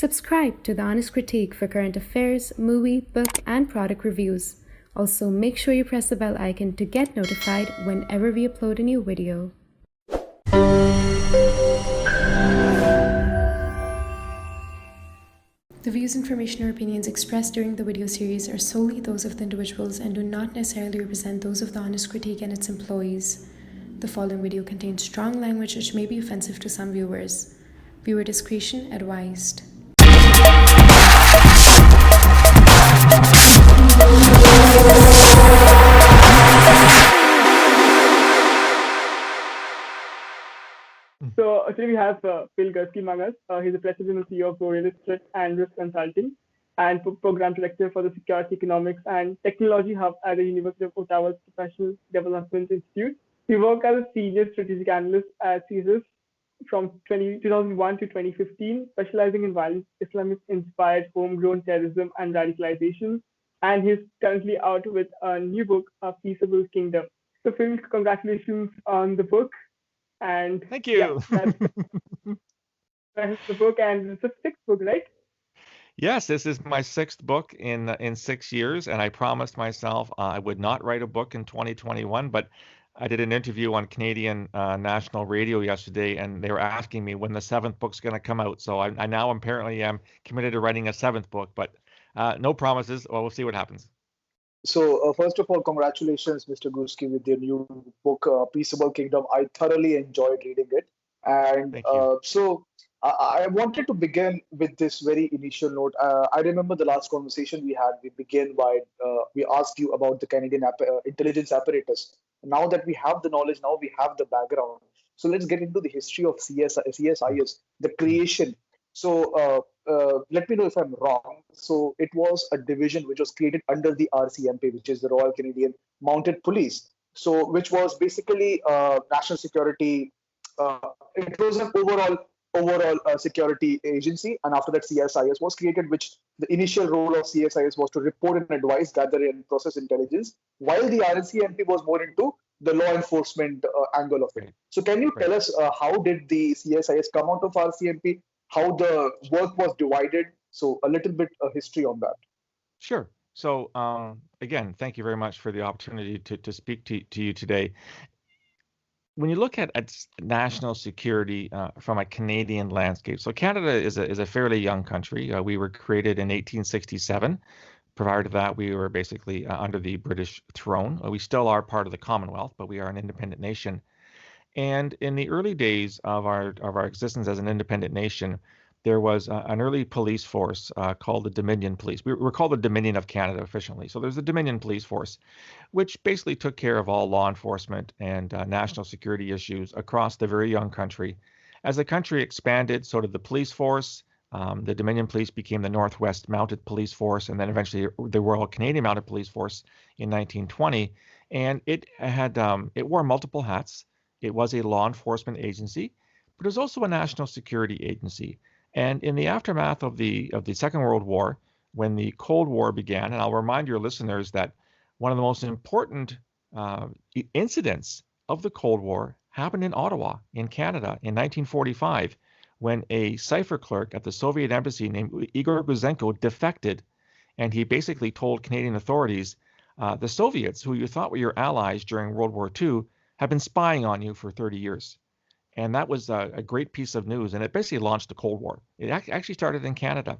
Subscribe to The Honest Critique for current affairs, movie, book, and product reviews. Also, make sure you press the bell icon to get notified whenever we upload a new video. The views, information, or opinions expressed during the video series are solely those of the individuals and do not necessarily represent those of The Honest Critique and its employees. The following video contains strong language which may be offensive to some viewers. Viewer discretion advised. So today we have Gurski among us. He's the president and CEO of Borealis Threat and Risk Consulting and program director for the Security Economics and Technology Hub at the University of Ottawa's Professional Development Institute. He worked as a senior strategic analyst at CSIS from 2001 to 2015, specializing in violent Islamist-inspired homegrown terrorism and radicalization. And he's currently out with a new book, A Peaceable Kingdom. So Phil, congratulations on the book. And thank you. Yeah, that's the book, and it's a sixth book, right? Yes, this is my sixth book in 6 years, and I promised myself I would not write a book in 2021, but I did an interview on Canadian national radio yesterday, and they were asking me when the seventh book's going to come out. So I now apparently am committed to writing a seventh book, but no promises. Well, we'll see what happens. So first of all, congratulations, Mr. Gurski, with your new book, Peaceable Kingdom. I thoroughly enjoyed reading it. And so I wanted to begin with this very initial note. I remember the last conversation we had. We began by, we asked you about the Canadian intelligence apparatus. Now that we have the knowledge, now we have the background. So let's get into the history of CSIS, the creation. So let me know if I'm wrong. So it was a division which was created under the RCMP, which is the Royal Canadian Mounted Police. So which was basically national security. It was an overall security agency. And after that, CSIS was created, which the initial role of CSIS was to report and advise, gather and process intelligence, while the RCMP was more into the law enforcement angle of it. So can you tell us how did the CSIS come out of RCMP? How the work was divided? So a little bit of history on that. Sure. So again, thank you very much for the opportunity to speak to you today. When you look at national security from a Canadian landscape, so Canada is a fairly young country. We were created in 1867. Prior to that, we were basically under the British throne. We still are part of the Commonwealth, but we are an independent nation. And in the early days of our existence as an independent nation, there was an early police force called the Dominion Police. We were called the Dominion of Canada officially. So there's the Dominion Police Force, which basically took care of all law enforcement and national security issues across the very young country. As the country expanded, so did the police force. The Dominion Police became the Northwest Mounted Police Force, and then eventually the Royal Canadian Mounted Police Force in 1920. And it wore multiple hats. It was a law enforcement agency, but it was also a national security agency. And in the aftermath of the Second World War, when the Cold War began, and I'll remind your listeners that one of the most important incidents of the Cold War happened in Ottawa, in Canada, in 1945, when a cipher clerk at the Soviet embassy named Igor Guzenko defected, and he basically told Canadian authorities, the Soviets, who you thought were your allies during World War II, have been spying on you for 30 years. And that was a great piece of news, and it basically launched the Cold War. It actually started in Canada.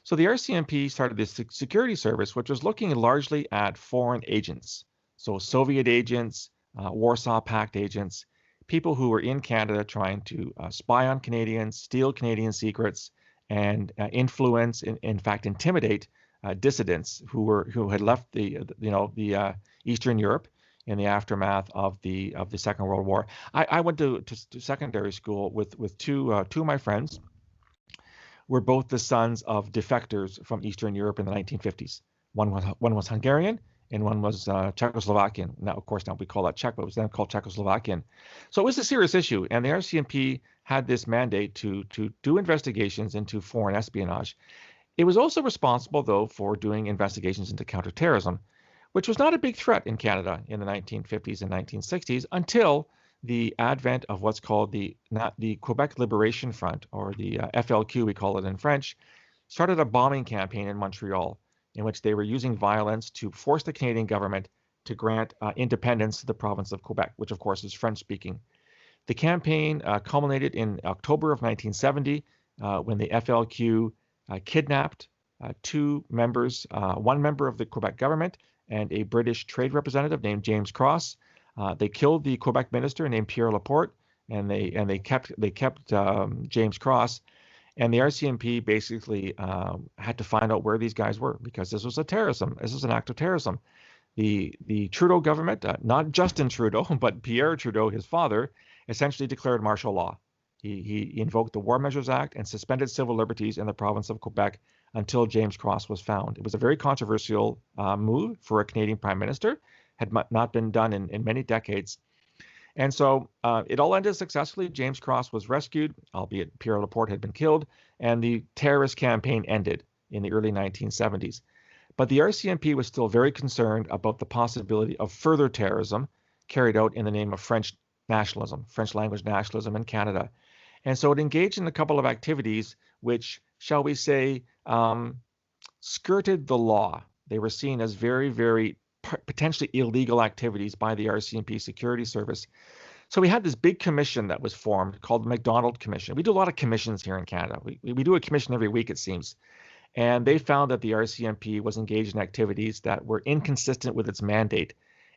So the RCMP started this security service, which was looking largely at foreign agents. So Soviet agents, Warsaw Pact agents, people who were in Canada trying to spy on Canadians, steal Canadian secrets, and influence, in fact, intimidate dissidents who had left the Eastern Europe in the aftermath of the Second World War. I went to secondary school with two of my friends. Were both the sons of defectors from Eastern Europe in the 1950s. One was Hungarian and one was Czechoslovakian. Now, of course, now we call that Czech, but it was then called Czechoslovakian. So it was a serious issue, and the RCMP had this mandate to do investigations into foreign espionage. It was also responsible, though, for doing investigations into counterterrorism, which was not a big threat in Canada in the 1950s and 1960s until the advent of what's called the Quebec Liberation Front, or the FLQ, we call it in French, started a bombing campaign in Montreal in which they were using violence to force the Canadian government to grant independence to the province of Quebec, which of course is French-speaking. The campaign culminated in October of 1970 when the FLQ kidnapped two members, one member of the Quebec government and a British trade representative named James Cross. They killed the Quebec minister named Pierre Laporte, and they kept James Cross. And the RCMP basically had to find out where these guys were, because this was an act of terrorism. The Trudeau government, not Justin Trudeau, but Pierre Trudeau, his father, essentially declared martial law. He invoked the War Measures Act and suspended civil liberties in the province of Quebec until James Cross was found. It was a very controversial move for a Canadian prime minister, had not been done in many decades. And so it all ended successfully. James Cross was rescued, albeit Pierre Laporte had been killed, and the terrorist campaign ended in the early 1970s. But the RCMP was still very concerned about the possibility of further terrorism carried out in the name of French nationalism, French language nationalism in Canada. And so it engaged in a couple of activities which, shall we say, skirted the law. They were seen as very, very potentially illegal activities by the RCMP Security Service. So we had this big commission that was formed called the Mcdonald Commission. We do a lot of commissions here in Canada. We do a commission every week, it seems. And they found that the RCMP was engaged in activities that were inconsistent with its mandate.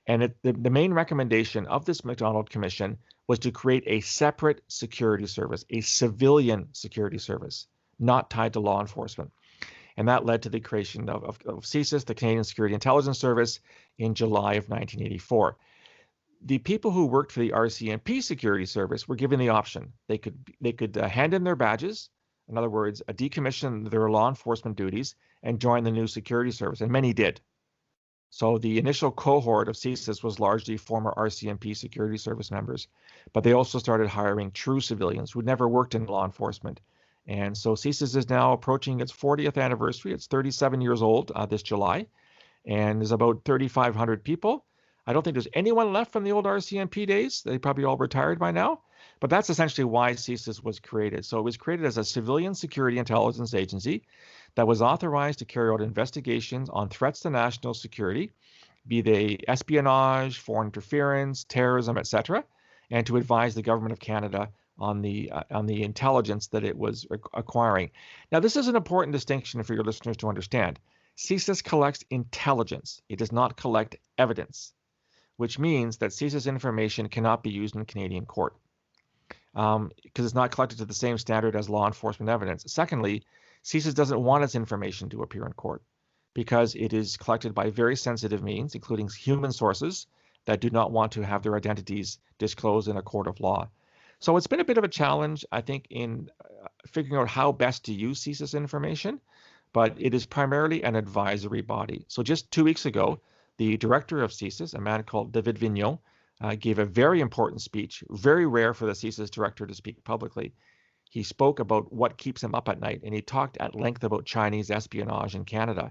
And the main recommendation of this Mcdonald Commission was to create a separate security service, a civilian security service, not tied to law enforcement. And that led to the creation of CSIS, the Canadian Security Intelligence Service, in July of 1984. The people who worked for the RCMP Security Service were given the option. They could hand in their badges, in other words, decommission their law enforcement duties and join the new security service, and many did. So the initial cohort of CSIS was largely former RCMP Security Service members, but they also started hiring true civilians who'd never worked in law enforcement. And so CSIS is now approaching its 40th anniversary. It's 37 years old this July, and there's about 3,500 people. I don't think there's anyone left from the old RCMP days. They probably all retired by now. But that's essentially why CSIS was created. So it was created as a civilian security intelligence agency that was authorized to carry out investigations on threats to national security, be they espionage, foreign interference, terrorism, etc., and to advise the government of Canada on the intelligence that it was acquiring. Now, this is an important distinction for your listeners to understand. CSIS collects intelligence. It does not collect evidence, which means that CSIS information cannot be used in Canadian court because it's not collected to the same standard as law enforcement evidence. Secondly, CSIS doesn't want its information to appear in court because it is collected by very sensitive means, including human sources that do not want to have their identities disclosed in a court of law. So it's been a bit of a challenge, I think, in figuring out how best to use CSIS information, but it is primarily an advisory body. So just 2 weeks ago, the director of CSIS, a man called David Vigneault, gave a very important speech, very rare for the CSIS director to speak publicly. He spoke about what keeps him up at night, and he talked at length about Chinese espionage in Canada.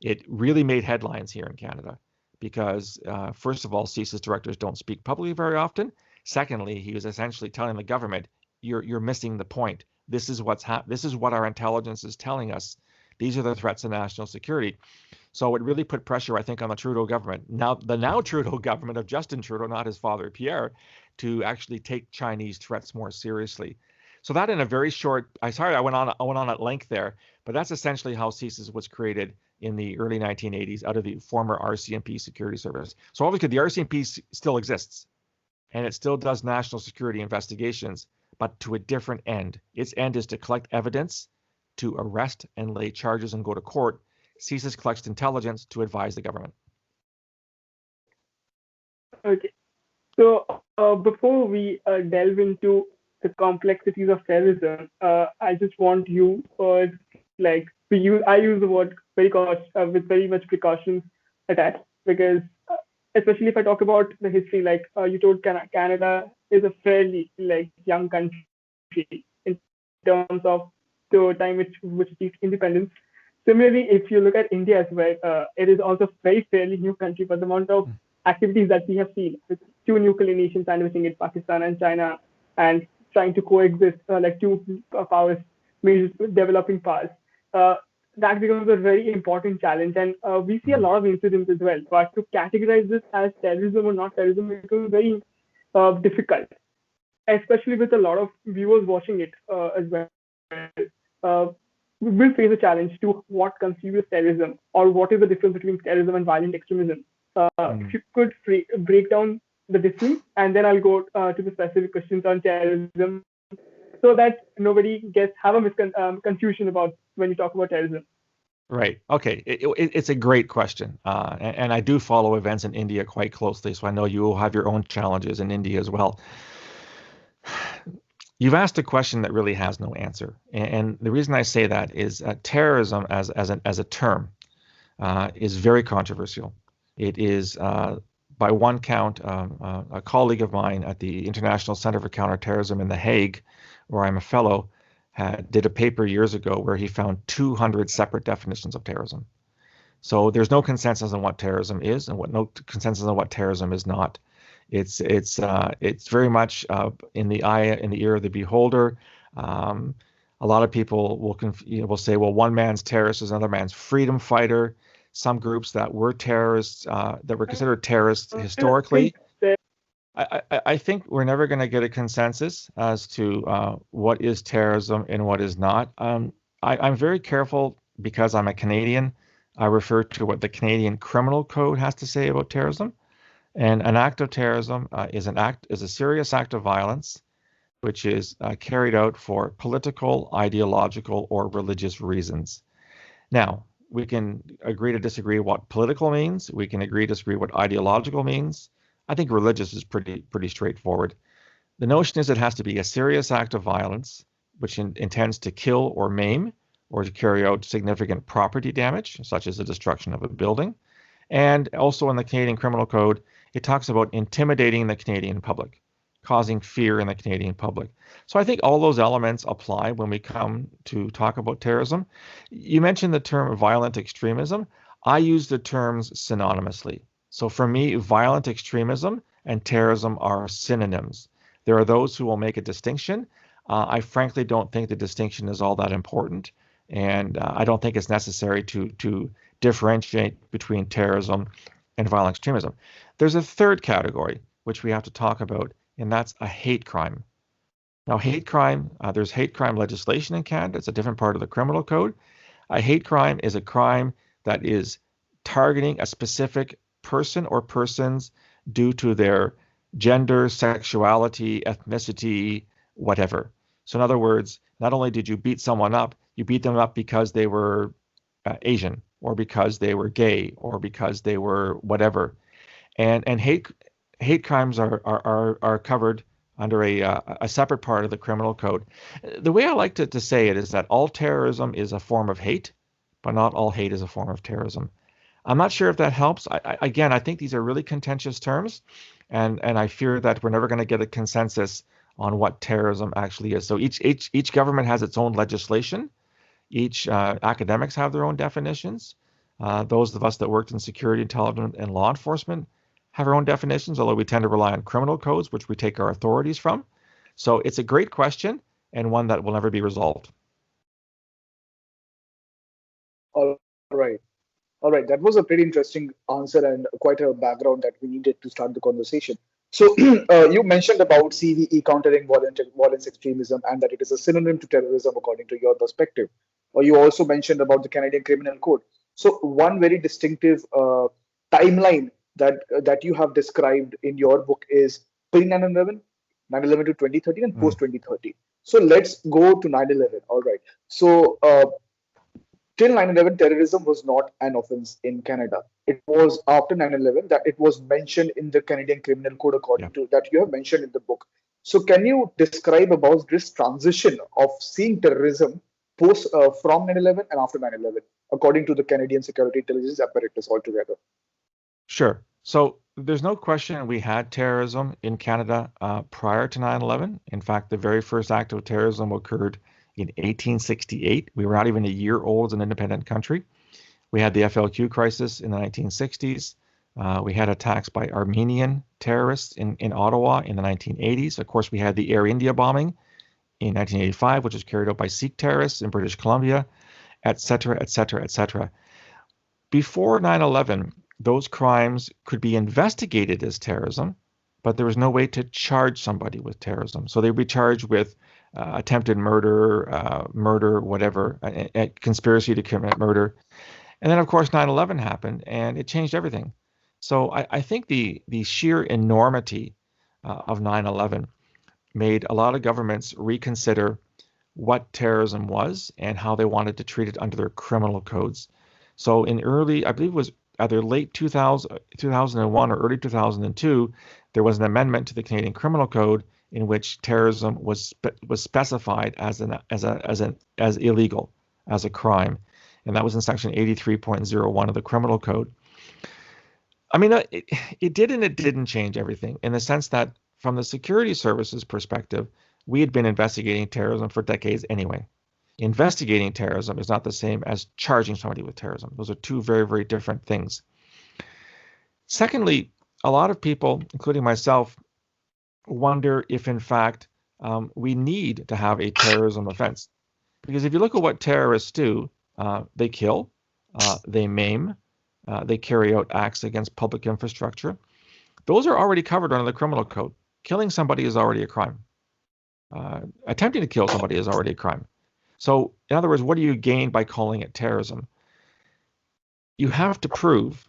It really made headlines here in Canada because, first of all, CSIS directors don't speak publicly very often. Secondly, he was essentially telling the government, "You're missing the point. This is what our intelligence is telling us. These are the threats to national security." So it really put pressure, I think, on the Trudeau government. Now Trudeau government of Justin Trudeau, not his father Pierre, to actually take Chinese threats more seriously. So that in a very short, I went on at length there, but that's essentially how CSIS was created in the early 1980s out of the former RCMP Security Service. So obviously the RCMP still exists, and it still does national security investigations, but to a different end. Its end is to collect evidence, to arrest and lay charges and go to court. CSIS collects intelligence to advise the government. Okay. So before we delve into the complexities of terrorism, I just want you, I use the word with very much precautions attached, because especially if I talk about the history, you told Canada is a fairly young country in terms of the time which achieved independence. Similarly, if you look at India as well, it is also a very fairly new country, but the amount of activities that we have seen with two nuclear nations sandwiching it, Pakistan and China, and trying to coexist like two powers, major developing powers. That becomes a very important challenge, and we see a lot of incidents as well. But to categorize this as terrorism or not terrorism becomes very difficult, especially with a lot of viewers watching it as well. Uh, we will face a challenge to what constitutes terrorism, or what is the difference between terrorism and violent extremism. If you could break down the difference, and then I'll go to the specific questions on terrorism, so that nobody have a confusion about when you talk about terrorism. Right. Okay. It's a great question. And I do follow events in India quite closely, so I know you will have your own challenges in India as well. You've asked a question that really has no answer. And the reason I say that is terrorism as a term is very controversial. It is, by one count, a colleague of mine at the International Center for Counterterrorism in The Hague, where I'm a fellow, did a paper years ago where he found 200 separate definitions of terrorism. So there's no consensus on what terrorism is, and no consensus on what terrorism is not. It's very much in the ear of the beholder. A lot of people will say, well, one man's terrorist is another man's freedom fighter. Some groups that were terrorists, that were considered terrorists historically. I think we're never going to get a consensus as to what is terrorism and what is not. I'm very careful because I'm a Canadian. I refer to what the Canadian Criminal Code has to say about terrorism. And an act of terrorism is a serious act of violence, which is carried out for political, ideological, or religious reasons. Now, we can agree to disagree what political means. We can agree to disagree what ideological means. I think religious is pretty straightforward. The notion is it has to be a serious act of violence, which intends to kill or maim, or to carry out significant property damage, such as the destruction of a building. And also in the Canadian Criminal Code, it talks about intimidating the Canadian public, causing fear in the Canadian public. So I think all those elements apply when we come to talk about terrorism. You mentioned the term violent extremism. I use the terms synonymously. So for me, violent extremism and terrorism are synonyms. There are those who will make a distinction. I frankly don't think the distinction is all that important. And I don't think it's necessary to differentiate between terrorism and violent extremism. There's a third category, which we have to talk about, and that's a hate crime. Now, hate crime, there's hate crime legislation in Canada. It's a different part of the criminal code. A hate crime is a crime that is targeting a specific person or persons due to their gender, sexuality, ethnicity, whatever. So in other words, not only did you beat someone up, you beat them up because they were Asian, or because they were gay, or because they were whatever. And hate crimes are covered under a separate part of the criminal code. The way I like to say it is that all terrorism is a form of hate, but not all hate is a form of terrorism. I'm not sure if that helps. Again, I think these are really contentious terms, and I fear that we're never going to get a consensus on what terrorism actually is. So each government has its own legislation. Each academics have their own definitions. Those of us that worked in security, intelligence, and law enforcement have our own definitions, although we tend to rely on criminal codes, which we take our authorities from. So it's a great question, and one that will never be resolved. All right. That was a pretty interesting answer and quite a background that we needed to start the conversation. So you mentioned about CVE, countering violence extremism, and that it is a synonym to terrorism according to your perspective. Or you also mentioned about the Canadian Criminal Code. So one very distinctive timeline that you have described in your book is pre-9/11, 9/11 to 2013, and post-2013. So let's go to 9/11. All right. So till 9/11, terrorism was not an offense in Canada. It was after 9/11 that it was mentioned in the Canadian Criminal Code, according to that you have mentioned in the book. So can you describe about this transition of seeing terrorism post from 9/11 and after 9/11, according to the Canadian security intelligence apparatus altogether? Sure. So there's no question we had terrorism in Canada prior to 9/11. In fact, the very first act of terrorism occurred in 1868. We were not even a year old as an independent country. We had the FLQ crisis in the 1960s. We had attacks by Armenian terrorists in Ottawa in the 1980s. Of course, we had the Air India bombing in 1985, which was carried out by Sikh terrorists in British Columbia, et cetera, et cetera, et cetera. Before 9/11, those crimes could be investigated as terrorism, but there was no way to charge somebody with terrorism. So they would be charged with attempted murder, whatever, conspiracy to commit murder. And then, of course, 9/11 happened, and it changed everything. So I think the sheer enormity of 9/11 made a lot of governments reconsider what terrorism was and how they wanted to treat it under their criminal codes. So in early, I believe it was either late 2001 or early 2002, there was an amendment to the Canadian Criminal Code in which terrorism was specified as illegal, as a crime, and that was in section 83.01 of the Criminal Code. I mean, it did and it didn't change everything, in the sense that from the security services perspective, we had been investigating terrorism for decades anyway. Investigating terrorism is not the same as charging somebody with terrorism. Those are two very, very different things. Secondly, a lot of people, including myself, wonder if, in fact, we need to have a terrorism offense. Because if you look at what terrorists do, they kill, they maim, they carry out acts against public infrastructure. Those are already covered under the criminal code. Killing somebody is already a crime. Attempting to kill somebody is already a crime. So, in other words, what do you gain by calling it terrorism? You have to prove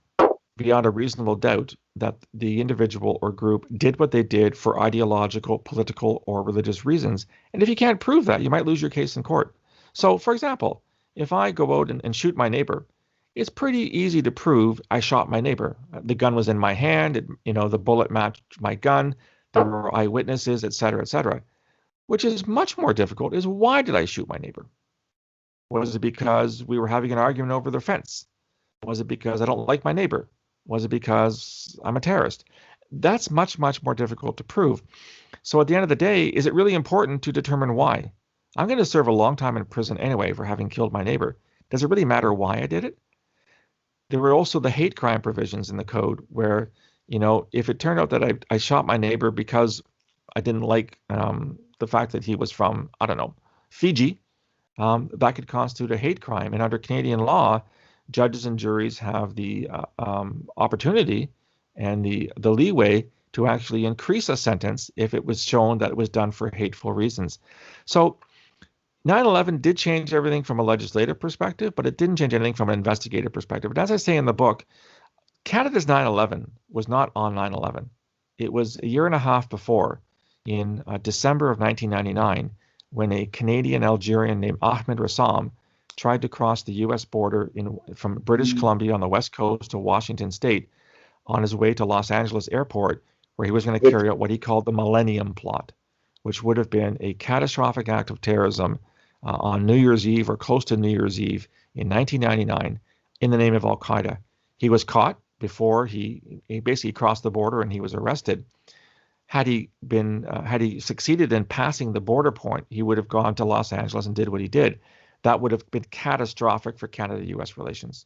beyond a reasonable doubt that the individual or group did what they did for ideological, political, or religious reasons. And if you can't prove that, you might lose your case in court. So, for example, if I go out and shoot my neighbor, it's pretty easy to prove I shot my neighbor. The gun was in my hand, the bullet matched my gun, there were eyewitnesses, et cetera, et cetera. Which is much more difficult is, why did I shoot my neighbor? Was it because we were having an argument over the fence? Was it because I don't like my neighbor? Was it because I'm a terrorist? That's much, much more difficult to prove. So at the end of the day, is it really important to determine why? I'm going to serve a long time in prison anyway for having killed my neighbor. Does it really matter why I did it? There were also the hate crime provisions in the code where, if it turned out that I shot my neighbor because I didn't like the fact that he was from, I don't know, Fiji, that could constitute a hate crime. And under Canadian law, judges and juries have the opportunity and the leeway to actually increase a sentence if it was shown that it was done for hateful reasons. So 9/11 did change everything from a legislative perspective, but it didn't change anything from an investigative perspective. And as I say in the book, Canada's 9/11 was not on 9/11. It was a year and a half before, in December of 1999, when a Canadian Algerian named Ahmed Rassam tried to cross the U.S. border from British Columbia on the west coast to Washington State on his way to Los Angeles Airport, where he was going to carry out what he called the Millennium Plot, which would have been a catastrophic act of terrorism on New Year's Eve or close to New Year's Eve in 1999 in the name of Al-Qaeda. He was caught before he basically crossed the border, and he was arrested. Had he succeeded in passing the border point, he would have gone to Los Angeles and did what he did. That would have been catastrophic for Canada-U.S. relations,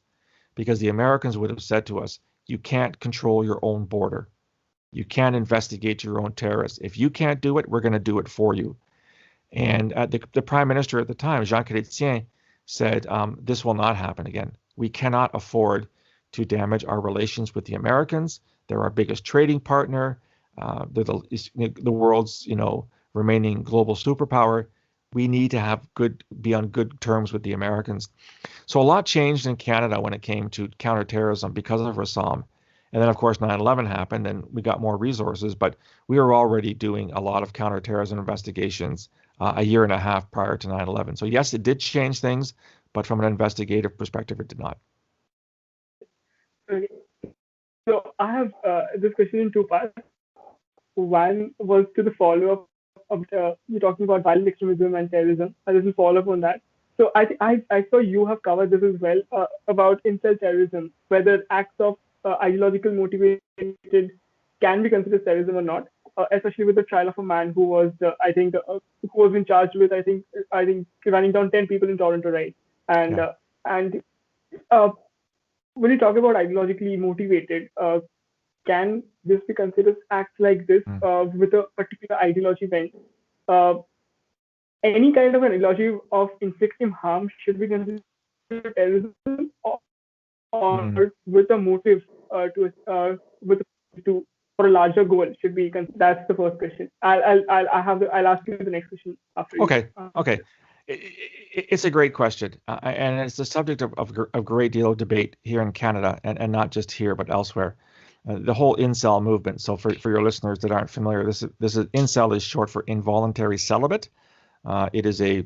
because the Americans would have said to us, you can't control your own border. You can't investigate your own terrorists. If you can't do it, we're going to do it for you. And the Prime Minister at the time, Jean Chrétien, said, this will not happen again. We cannot afford to damage our relations with the Americans. They're our biggest trading partner. They're the world's, remaining global superpower. We need to be on good terms with the Americans. So a lot changed in Canada when it came to counterterrorism because of Rassam. And then, of course, 9/11 happened and we got more resources, but we were already doing a lot of counterterrorism investigations a year and a half prior to 9/11. So yes, it did change things, but from an investigative perspective, it did not. Okay. So I have this question in two parts. One was to the follow-up of you talking about violent extremism and terrorism. And this will follow up on that. So I saw you have covered this as well about incel terrorism, whether acts of ideological motivated can be considered terrorism or not, especially with the trial of a man who was, who was been charged with, I think running down 10 people in Toronto, right? And when you talk about ideologically motivated, can this be considered acts like this with a particular ideology bent? Any kind of an ideology of inflicting harm should be considered terrorism, or with a motive to for a larger goal should be. That's the first question. I'll ask you the next question after. Okay. It's a great question, and it's the subject of a great deal of debate here in Canada, and not just here but elsewhere. The whole incel movement. So for your listeners that aren't familiar, this is incel is short for involuntary celibate. It is a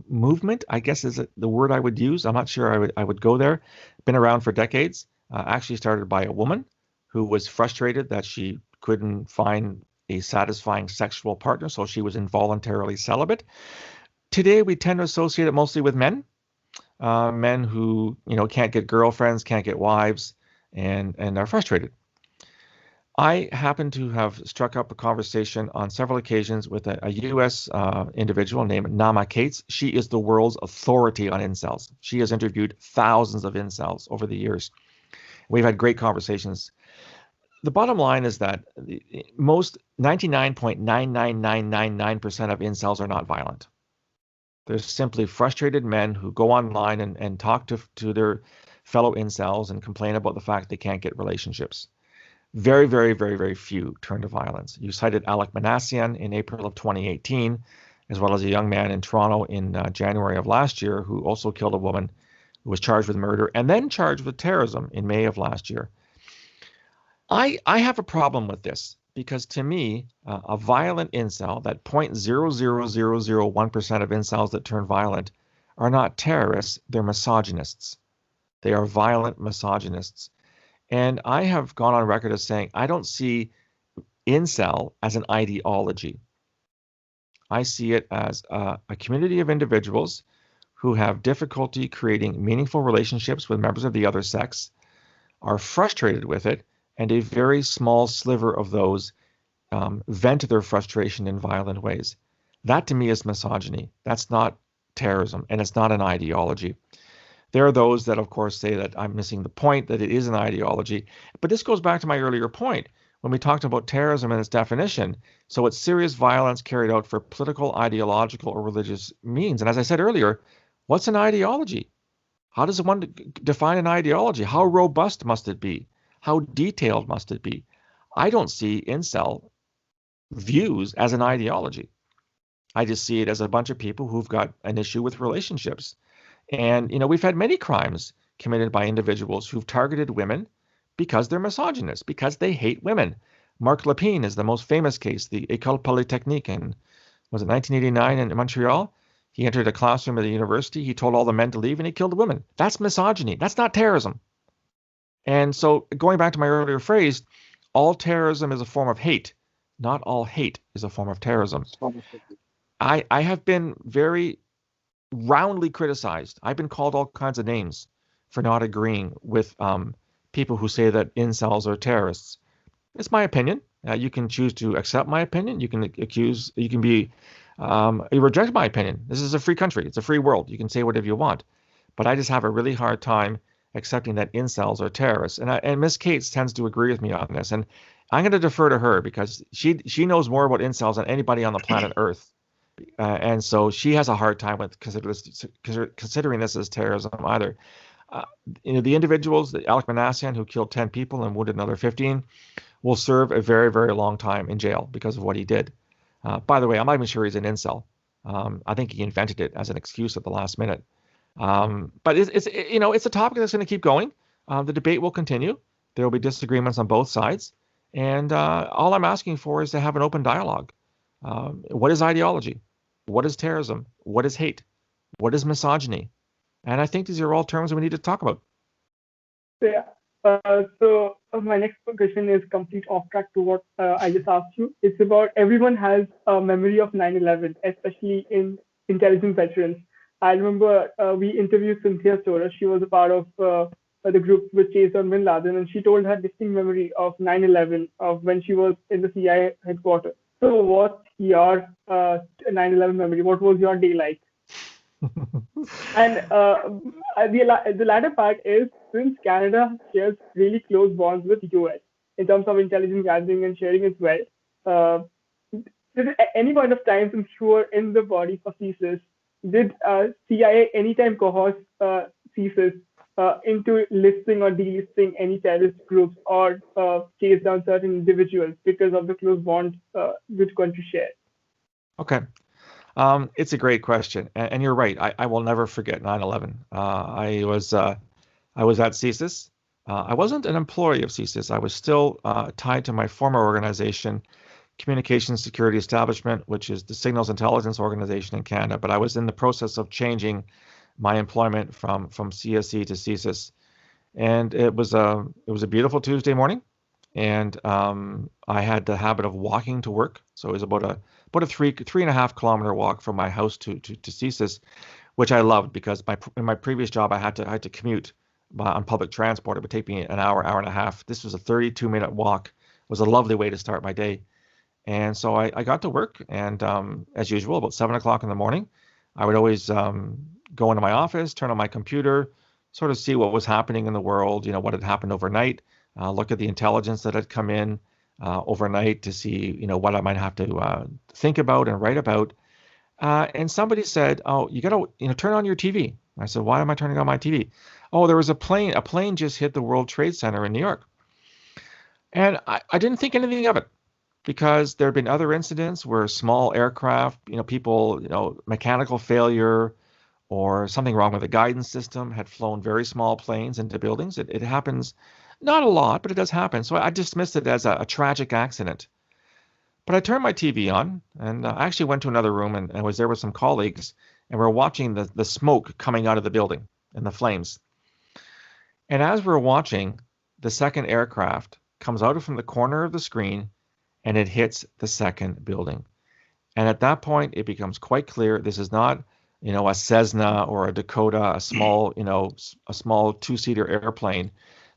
movement, I guess is the word I would use. I'm not sure I would go there. Been around for decades. Actually started by a woman who was frustrated that she couldn't find a satisfying sexual partner, so she was involuntarily celibate. Today we tend to associate it mostly with men, men who can't get girlfriends, can't get wives, and are frustrated. I happen to have struck up a conversation on several occasions with a U.S. Individual named Nama Cates. She is the world's authority on incels. She has interviewed thousands of incels over the years. We've had great conversations. The bottom line is that most 99.99999% of incels are not violent. They're simply frustrated men who go online and talk to their fellow incels and complain about the fact they can't get relationships. Very, very, very, very few turn to violence. You cited Alek Manassian in April of 2018, as well as a young man in Toronto in January of last year who also killed a woman who was charged with murder and then charged with terrorism in May of last year. I have a problem with this because to me, a violent incel, that 0.00001% of incels that turn violent are not terrorists, they're misogynists. They are violent misogynists. And I have gone on record as saying I don't see incel as an ideology. I see it as a community of individuals who have difficulty creating meaningful relationships with members of the other sex, are frustrated with it, and a very small sliver of those vent their frustration in violent ways. That to me is misogyny. That's not terrorism, and it's not an ideology. There are those that, of course, say that I'm missing the point, that it is an ideology. But this goes back to my earlier point when we talked about terrorism and its definition. So it's serious violence carried out for political, ideological, or religious means. And as I said earlier, what's an ideology? How does one define an ideology? How robust must it be? How detailed must it be? I don't see incel views as an ideology. I just see it as a bunch of people who've got an issue with relationships. And, we've had many crimes committed by individuals who've targeted women because they're misogynists, because they hate women. Marc Lépine is the most famous case, the École Polytechnique in, was it 1989 in Montreal? He entered a classroom at the university. He told all the men to leave and he killed a woman. That's misogyny. That's not terrorism. And so going back to my earlier phrase, all terrorism is a form of hate. Not all hate is a form of terrorism. I have been very roundly criticized. I've been called all kinds of names for not agreeing with people who say that incels are terrorists. It's my opinion. You can choose to accept my opinion. You can reject my opinion. This is a free country. It's a free world. You can say whatever you want. But I just have a really hard time accepting that incels are terrorists. And Ms. Cates tends to agree with me on this. And I'm going to defer to her because she knows more about incels than anybody on the planet Earth. And so she has a hard time with considering this as terrorism either. The individuals, Alek Manassian, who killed 10 people and wounded another 15, will serve a very, very long time in jail because of what he did. By the way, I'm not even sure he's an incel. I think he invented it as an excuse at the last minute. But it's a topic that's going to keep going. The debate will continue. There will be disagreements on both sides. And all I'm asking for is to have an open dialogue. What is ideology? What is terrorism? What is hate? What is misogyny? And I think these are all terms that we need to talk about. Yeah. So my next question is complete off track to what I just asked you. It's about everyone has a memory of 9/11, especially in intelligence veterans. I remember we interviewed Cynthia Storer. She was a part of the group which chased on Bin Laden, and she told her distinct memory of 9/11 of when she was in the CIA headquarters. So what's your 9/11 memory? What was your day like? And the latter part is, since Canada shares really close bonds with US in terms of intelligence gathering and sharing as well, at any point of time, since you were in the body for CSIS, did CIA anytime coerce CSIS into listing or delisting any terrorist groups or chase down certain individuals because of the close bond which countries share? Okay. It's a great question, and you're right. I will never forget 9/11. I was at CSIS. I wasn't an employee of CSIS. I was still tied to my former organization, Communications Security Establishment, which is the signals intelligence organization in Canada. But I was in the process of changing my employment from CSE to CSIS, and it was a beautiful Tuesday morning, and I had the habit of walking to work. So it was about a 3.5 kilometer walk from my house to CSIS, which I loved because in my previous job I had to commute on public transport. It would take me an hour and a half. This was a 32-minute walk. It was a lovely way to start my day. And so I got to work, and as usual, about 7 o'clock in the morning, I would always go into my office, turn on my computer, sort of see what was happening in the world, what had happened overnight, look at the intelligence that had come in overnight to see, what I might have to think about and write about. And somebody said, "Oh, you got to, turn on your TV." I said, "Why am I turning on my TV?" "Oh, there was a plane. A plane just hit the World Trade Center in New York." And I didn't think anything of it, because there had been other incidents where small aircraft, people, mechanical failure or something wrong with the guidance system had flown very small planes into buildings. It happens, not a lot, but it does happen. So I dismissed it as a tragic accident. But I turned my TV on, and I actually went to another room and was there with some colleagues, and we're watching the smoke coming out of the building and the flames. And as we're watching, the second aircraft comes out from the corner of the screen, and it hits the second building. And at that point, it becomes quite clear this is not, a Cessna or a Dakota, a small two-seater airplane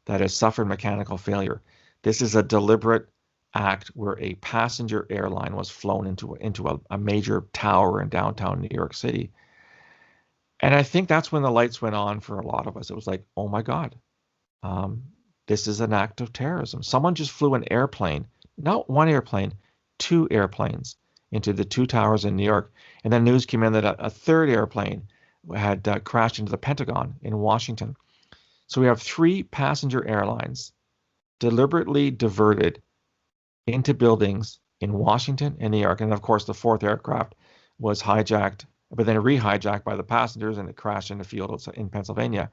that has suffered mechanical failure. This is a deliberate act where a passenger airline was flown into a major tower in downtown New York City. And I think that's when the lights went on for a lot of us. It was like, oh my God, this is an act of terrorism. Someone just flew an airplane, not one airplane, two airplanes into the two towers in New York. And then news came in that a third airplane had crashed into the Pentagon in Washington. So we have three passenger airlines deliberately diverted into buildings in Washington and New York. And of course, the fourth aircraft was hijacked, but then re-hijacked by the passengers, and it crashed in a field in Pennsylvania.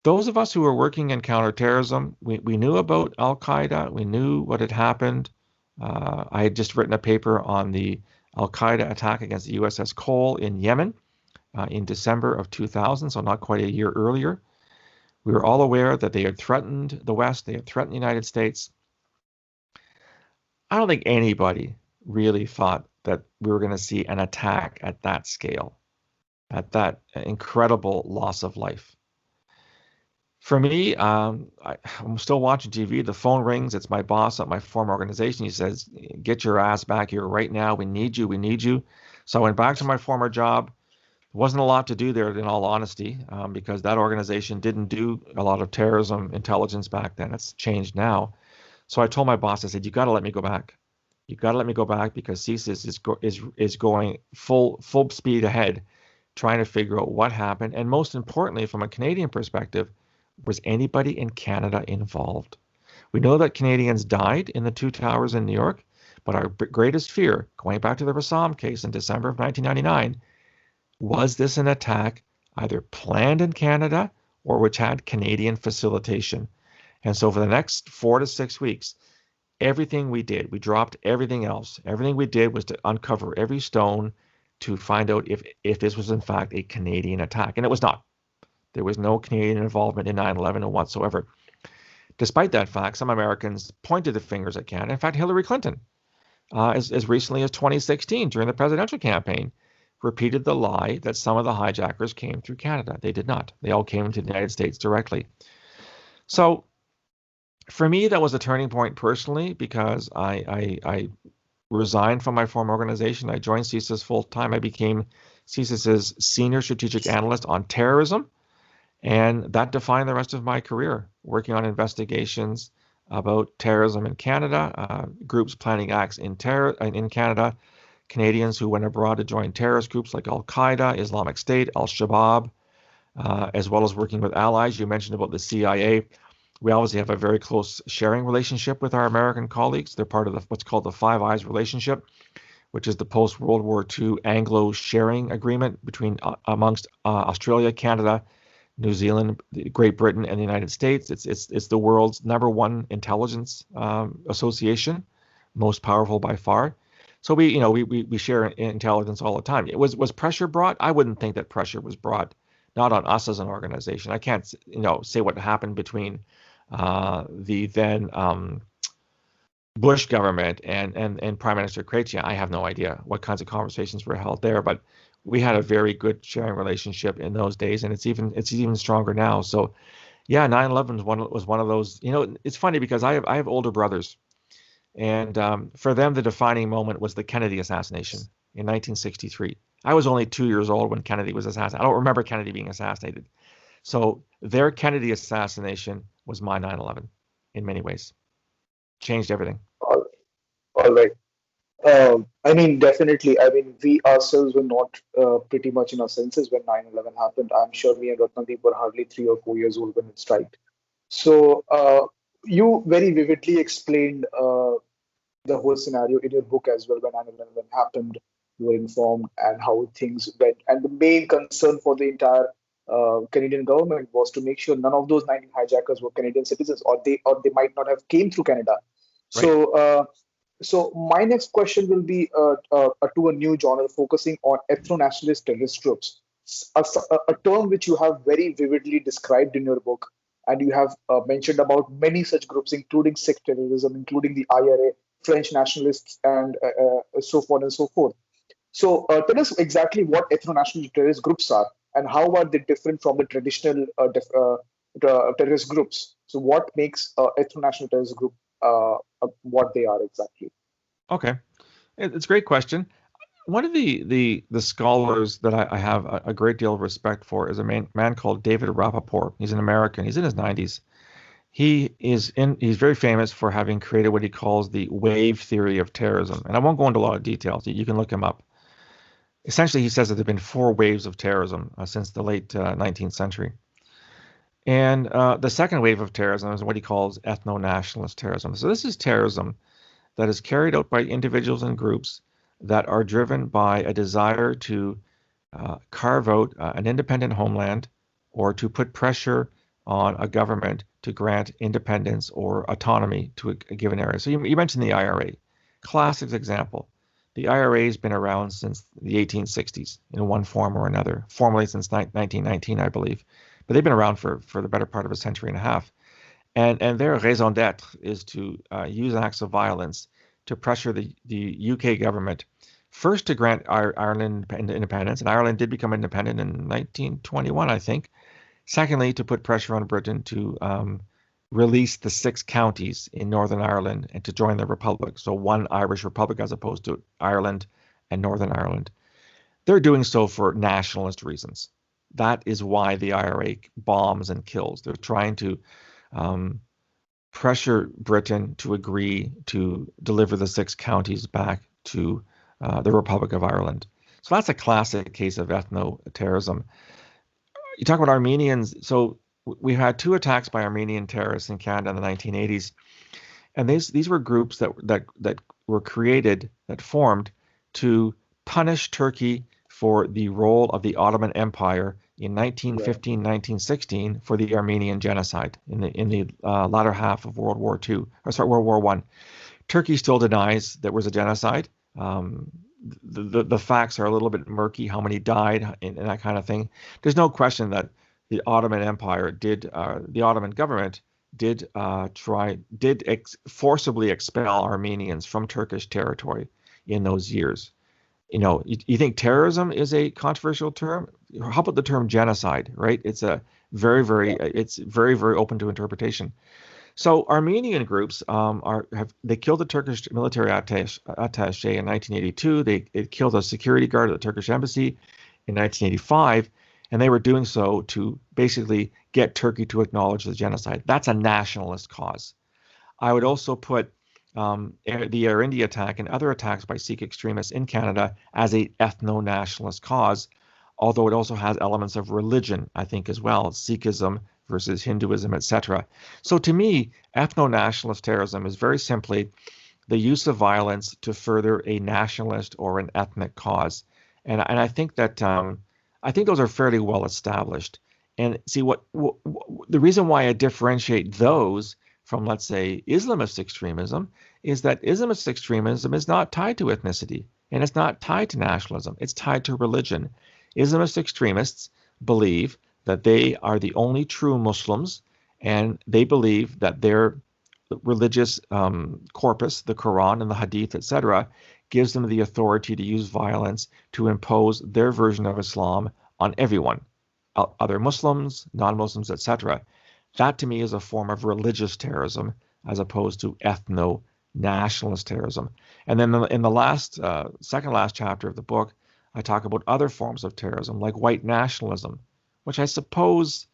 Those of us who were working in counterterrorism, we knew about Al-Qaeda. We knew what had happened. I had just written a paper on the Al-Qaeda attack against the USS Cole in Yemen in December of 2000, so not quite a year earlier. We were all aware that they had threatened the West. They had threatened the United States. I don't think anybody really thought that we were going to see an attack at that scale, at that incredible loss of life. For me, I'm still watching TV. The phone rings. It's my boss at my former organization. He says, "Get your ass back here right now. We need you. We need you." So I went back to my former job. There wasn't a lot to do there, in all honesty, because that organization didn't do a lot of terrorism intelligence back then. It's changed now. So I told my boss, I said, "You got to let me go back. You got to let me go back, because CSIS is going full speed ahead, trying to figure out what happened, and most importantly, from a Canadian perspective, was anybody in Canada involved? We know that Canadians died in the two towers in New York, but our greatest fear, going back to the Rassam case in December of 1999, was this an attack either planned in Canada or which had Canadian facilitation? And so for the next 4 to 6 weeks, everything we did, we dropped everything else. Everything we did was to uncover every stone to find out if this was in fact a Canadian attack. And it was not. There was no Canadian involvement in 9/11 whatsoever. Despite that fact, some Americans pointed the fingers at Canada. In fact, Hillary Clinton, as recently as 2016, during the presidential campaign, repeated the lie that some of the hijackers came through Canada. They did not. They all came to the United States directly. So for me, that was a turning point personally, because I resigned from my former organization. I joined CSIS full time. I became CSIS's senior strategic analyst on terrorism. And that defined the rest of my career, working on investigations about terrorism in Canada, groups planning acts in Canada, Canadians who went abroad to join terrorist groups like Al-Qaeda, Islamic State, Al-Shabaab, as well as working with allies. You mentioned about the CIA. We obviously have a very close sharing relationship with our American colleagues. They're part of what's called the Five Eyes relationship, which is the post-World War II Anglo sharing agreement between amongst Australia, Canada, New Zealand, Great Britain, and the United States. It's the world's #1 intelligence association, most powerful by far. So we share intelligence all the time. Was pressure brought? I wouldn't think that pressure was brought, not on us as an organization. I can't say what happened between the then Bush government and Prime Minister Chrétien. I have no idea what kinds of conversations were held there, but we had a very good sharing relationship in those days, and it's even stronger now. So, yeah, 9/11 was one of those. It's funny because I have older brothers, and for them the defining moment was the Kennedy assassination in 1963. I was only 2 years old when Kennedy was assassinated. I don't remember Kennedy being assassinated. So their Kennedy assassination was my 9/11 in many ways. Changed everything. All right. I mean, definitely. I mean, we ourselves were not pretty much in our senses when 9/11 happened. I'm sure me and Ratnadeep were hardly 3 or 4 years old when it struck. So you very vividly explained the whole scenario in your book as well when 9/11 happened. You were informed and how things went. And the main concern for the entire Canadian government was to make sure none of those 19 hijackers were Canadian citizens, or they might not have came through Canada. Right. So my next question will be to a new genre focusing on ethno-nationalist terrorist groups, a term which you have very vividly described in your book, and you have mentioned about many such groups, including Sikh terrorism, including the IRA, French nationalists, and so forth and so forth. So tell us exactly what ethno-national terrorist groups are, and how are they different from the traditional terrorist groups? So what makes ethno-national terrorist group what they are exactly? Okay, it's a great question. One of the scholars that I have a great deal of respect for is a man called David Rappaport. He's an American. He's in his 90s. He's very famous for having created what he calls the wave theory of terrorism. And I won't go into a lot of details. You can look him up. Essentially, he says that there have been 4 waves of terrorism since the late 19th century. And the second wave of terrorism is what he calls ethno-nationalist terrorism. So this is terrorism that is carried out by individuals and groups that are driven by a desire to carve out an independent homeland, or to put pressure on a government to grant independence or autonomy to a given area. So you mentioned the IRA. Classic example. The IRA has been around since the 1860s in one form or another, formally since 1919, I believe. But they've been around for the better part of a century and a half. And their raison d'etre is to use acts of violence to pressure the UK government, first to grant Ireland independence, and Ireland did become independent in 1921, I think. Secondly, to put pressure on Britain to release the 6 counties in Northern Ireland and to join the Republic. So one Irish Republic as opposed to Ireland and Northern Ireland. They're doing so for nationalist reasons. That is why the IRA bombs and kills. They're trying to pressure Britain to agree to deliver the 6 counties back to the Republic of Ireland. So that's a classic case of ethno-terrorism. You talk about Armenians. So we had 2 attacks by Armenian terrorists in Canada in the 1980s. And these were groups that were created, that formed to punish Turkey for the role of the Ottoman Empire in 1915, 1916 for the Armenian genocide in the latter half of World War I. Turkey still denies there was a genocide. The facts are a little bit murky, how many died and that kind of thing. There's no question that the Ottoman Empire the Ottoman government did forcibly expel Armenians from Turkish territory in those years. You think terrorism is a controversial term? How about the term genocide, right? It's a very, very open to interpretation. So Armenian groups they killed the Turkish military attaché in 1982. They killed a security guard at the Turkish embassy in 1985, And they were doing so to basically get Turkey to acknowledge the genocide. That's a nationalist cause. I would also put the Air India attack and other attacks by Sikh extremists in Canada as a ethno-nationalist cause, although it also has elements of religion, I think, as well, Sikhism versus Hinduism, etc. So to me, ethno-nationalist terrorism is very simply the use of violence to further a nationalist or an ethnic cause. And I think that I think those are fairly well established. And see, the reason why I differentiate those from, let's say, Islamist extremism is that Islamist extremism is not tied to ethnicity and it's not tied to nationalism. It's tied to religion. Islamist extremists believe that they are the only true Muslims, and they believe that their religious corpus, the Quran and the Hadith, etc., gives them the authority to use violence to impose their version of Islam on everyone, other Muslims, non-Muslims, etc. That to me is a form of religious terrorism as opposed to ethno-nationalist terrorism. And then in the last, second last chapter of the book, I talk about other forms of terrorism like white nationalism, which I suppose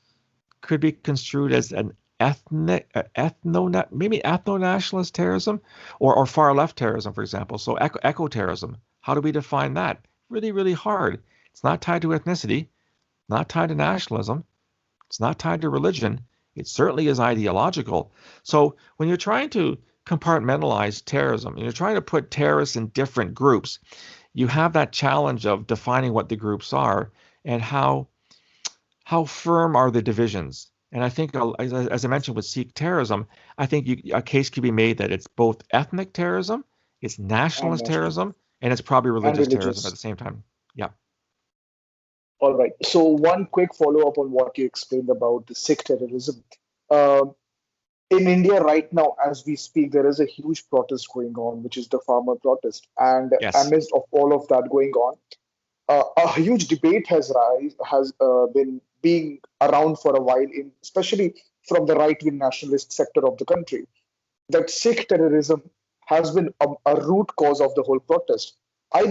could be construed as an maybe ethno-nationalist terrorism or far left terrorism, for example. So eco-terrorism, how do we define that? Really, really hard. It's not tied to ethnicity, not tied to nationalism, it's not tied to religion. It certainly is ideological. So when you're trying to compartmentalize terrorism, and you're trying to put terrorists in different groups, you have that challenge of defining what the groups are and how firm are the divisions. And I think, as I mentioned with Sikh terrorism, I think a case could be made that it's both ethnic terrorism, it's nationalist terrorism, and it's probably religious terrorism at the same time. Yeah. All right. So one quick follow-up on what you explained about the Sikh terrorism. In India right now, as we speak, there is a huge protest going on, which is the farmer protest. And amidst of all of that going on, a huge debate has been being around for a while, especially from the right-wing nationalist sector of the country, that Sikh terrorism has been a root cause of the whole protest. I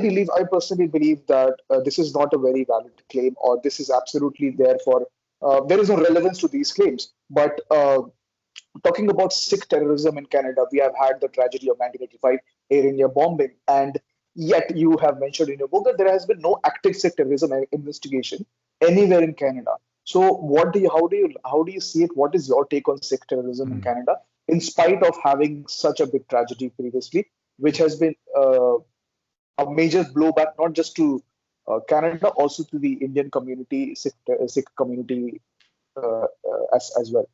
personally believe that this is not a very valid claim, or this is absolutely there is no relevance to these claims. But talking about Sikh terrorism in Canada, we have had the tragedy of 1985 Air India bombing, and yet you have mentioned in your book that there has been no active Sikh terrorism investigation anywhere in Canada. So how do you see it? What is your take on Sikh terrorism in Canada, in spite of having such a big tragedy previously, which has been a major blowback, not just to Canada, also to the Indian community, Sikh community as well?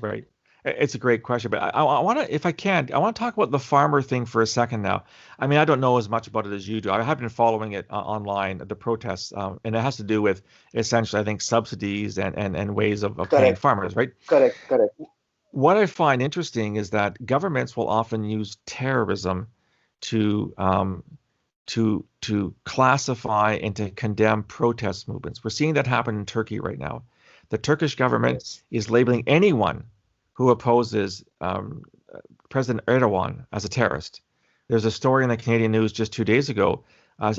Right. It's a great question, but I want to, if I can, I want to talk about the farmer thing for a second now. I mean, I don't know as much about it as you do. I have been following it online, the protests, and it has to do with essentially, I think, subsidies and ways of paying farmers, right? Correct. What I find interesting is that governments will often use terrorism to classify and to condemn protest movements. We're seeing that happen in Turkey right now. The Turkish government is labeling anyone who opposes President Erdogan as a terrorist. There's a story in the Canadian news just 2 days ago, a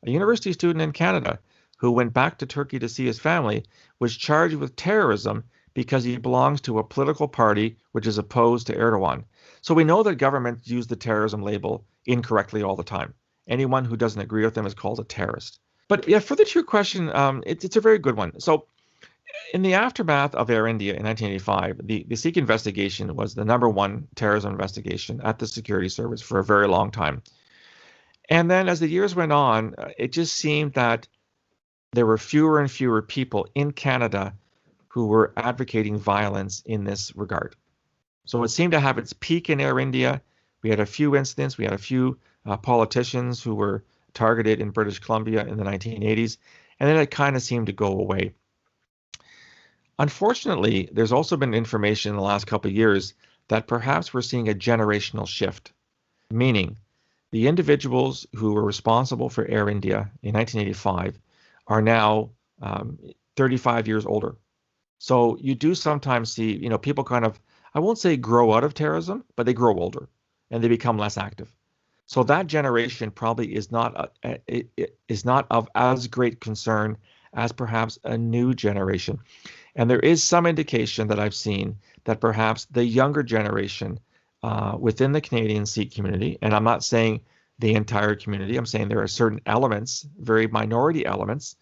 university student in Canada, who went back to Turkey to see his family, was charged with terrorism because he belongs to a political party which is opposed to Erdogan. So we know that governments use the terrorism label incorrectly all the time. Anyone who doesn't agree with them is called a terrorist. But yeah, further to your question, it's a very good one. So in the aftermath of Air India in 1985, the Sikh investigation was the #1 terrorism investigation at the security service for a very long time. And then as the years went on, it just seemed that there were fewer and fewer people in Canada who were advocating violence in this regard. So it seemed to have its peak in Air India. We had a few incidents. We had a few politicians who were targeted in British Columbia in the 1980s. And then it kind of seemed to go away. Unfortunately, there's also been information in the last couple of years that perhaps we're seeing a generational shift, meaning the individuals who were responsible for Air India in 1985 are now 35 years older. So you do sometimes see, people kind of, I won't say grow out of terrorism, but they grow older and they become less active. So that generation probably is not of as great concern as perhaps a new generation. And there is some indication that I've seen that perhaps the younger generation within the Canadian Sikh community, and I'm not saying the entire community, I'm saying there are certain elements, very minority elements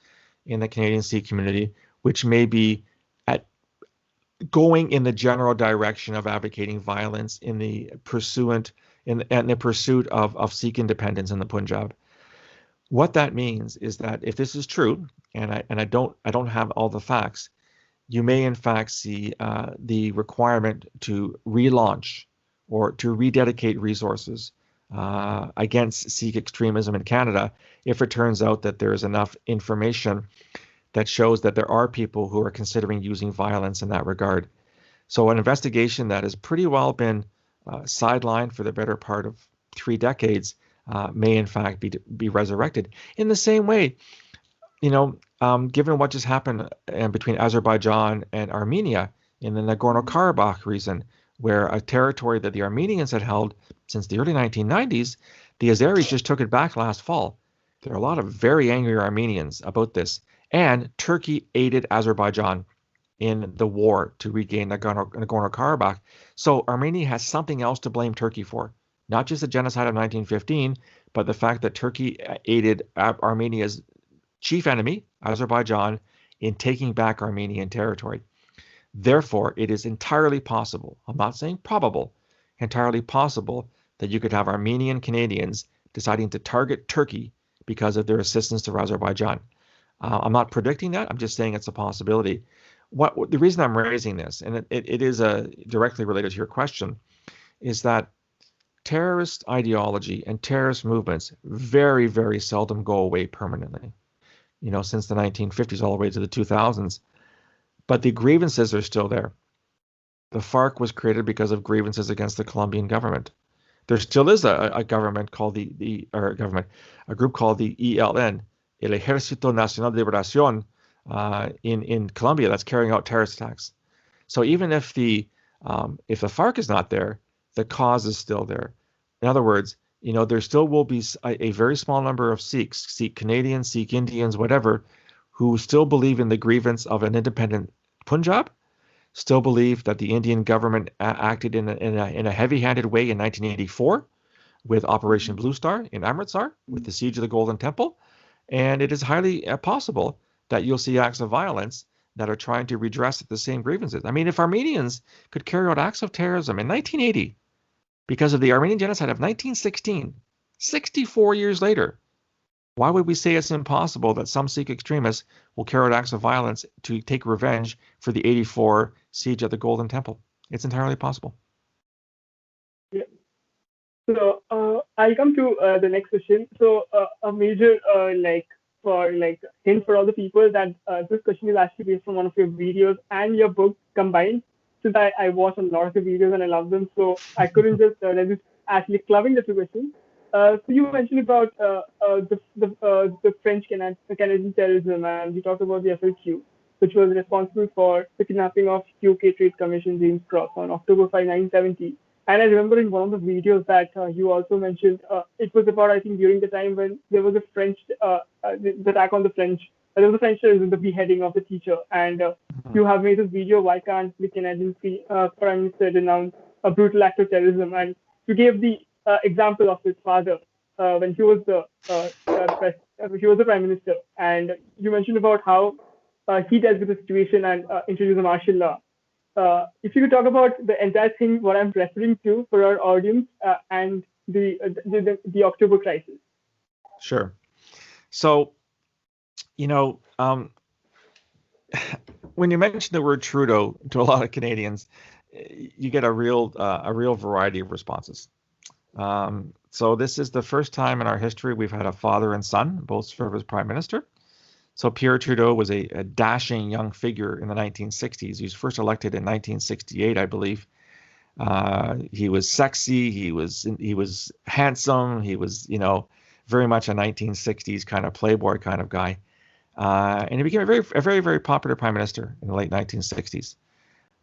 in the Canadian Sikh community, which may be going in the general direction of advocating violence in the pursuit of Sikh independence in the Punjab. What that means is that if this is true, and I don't have all the facts, you may in fact see the requirement to relaunch or to rededicate resources against Sikh extremism in Canada if it turns out that there is enough information that shows that there are people who are considering using violence in that regard. So an investigation that has pretty well been sidelined for the better part of 3 decades may in fact be resurrected. In the same way, given what just happened between Azerbaijan and Armenia in the Nagorno-Karabakh region, where a territory that the Armenians had held since the early 1990s, the Azeris just took it back last fall. There are a lot of very angry Armenians about this. And Turkey aided Azerbaijan in the war to regain Nagorno-Karabakh. So Armenia has something else to blame Turkey for, not just the genocide of 1915, but the fact that Turkey aided Armenia's chief enemy, Azerbaijan, in taking back Armenian territory. Therefore, it is entirely possible, I'm not saying probable, entirely possible that you could have Armenian Canadians deciding to target Turkey because of their assistance to Azerbaijan. I'm not predicting that. I'm just saying it's a possibility. The reason I'm raising this, and it is directly related to your question, is that terrorist ideology and terrorist movements very, very seldom go away permanently. Since the 1950s all the way to the 2000s. But the grievances are still there. The FARC was created because of grievances against the Colombian government. There still is a government called a group called the ELN, El Ejército Nacional de Liberación, in Colombia that's carrying out terrorist attacks. So even if the FARC is not there, the cause is still there. In other words, there still will be a very small number of Sikhs, Sikh Canadians, Sikh Indians, whatever, who still believe in the grievance of an independent Punjab, still believe that the Indian government acted in a heavy-handed way in 1984 with Operation Blue Star in Amritsar, with the siege of the Golden Temple. And it is highly possible that you'll see acts of violence that are trying to redress the same grievances. I mean, if Armenians could carry out acts of terrorism in 1980 because of the Armenian genocide of 1916, 64 years later, why would we say it's impossible that some Sikh extremists will carry out acts of violence to take revenge for the 84 siege of the Golden Temple? It's entirely possible. Yeah. So I'll come to the next question. So a major hint for all the people that this question is actually based on one of your videos and your book combined. Since I watched a lot of the videos and I love them, so I couldn't just resist actually clubbing the two questions. So you mentioned about the French Canadian terrorism, and you talked about the FLQ, which was responsible for the kidnapping of UK Trade Commission James Cross on October 5, 1970. And I remember in one of the videos that you also mentioned, it was about, I think, during the time when there was a French, the attack on the French, there was a French terrorism, the beheading of the teacher. And you have made this video, why can't the Canadian Prime Minister denounce a brutal act of terrorism? And you gave the example of his father when he was the Prime Minister. And you mentioned about how he dealt with the situation and introduced a martial law. If you could talk about the entire thing, what I'm referring to for our audience and the October crisis. Sure. So, when you mention the word Trudeau to a lot of Canadians, you get a real variety of responses. So this is the first time in our history we've had a father and son both serve as prime minister. So Pierre Trudeau was a dashing young figure in the 1960s. He was first elected in 1968, I believe. He was sexy. He was handsome. He was, very much a 1960s kind of playboy kind of guy. And he became a very, very popular prime minister in the late 1960s.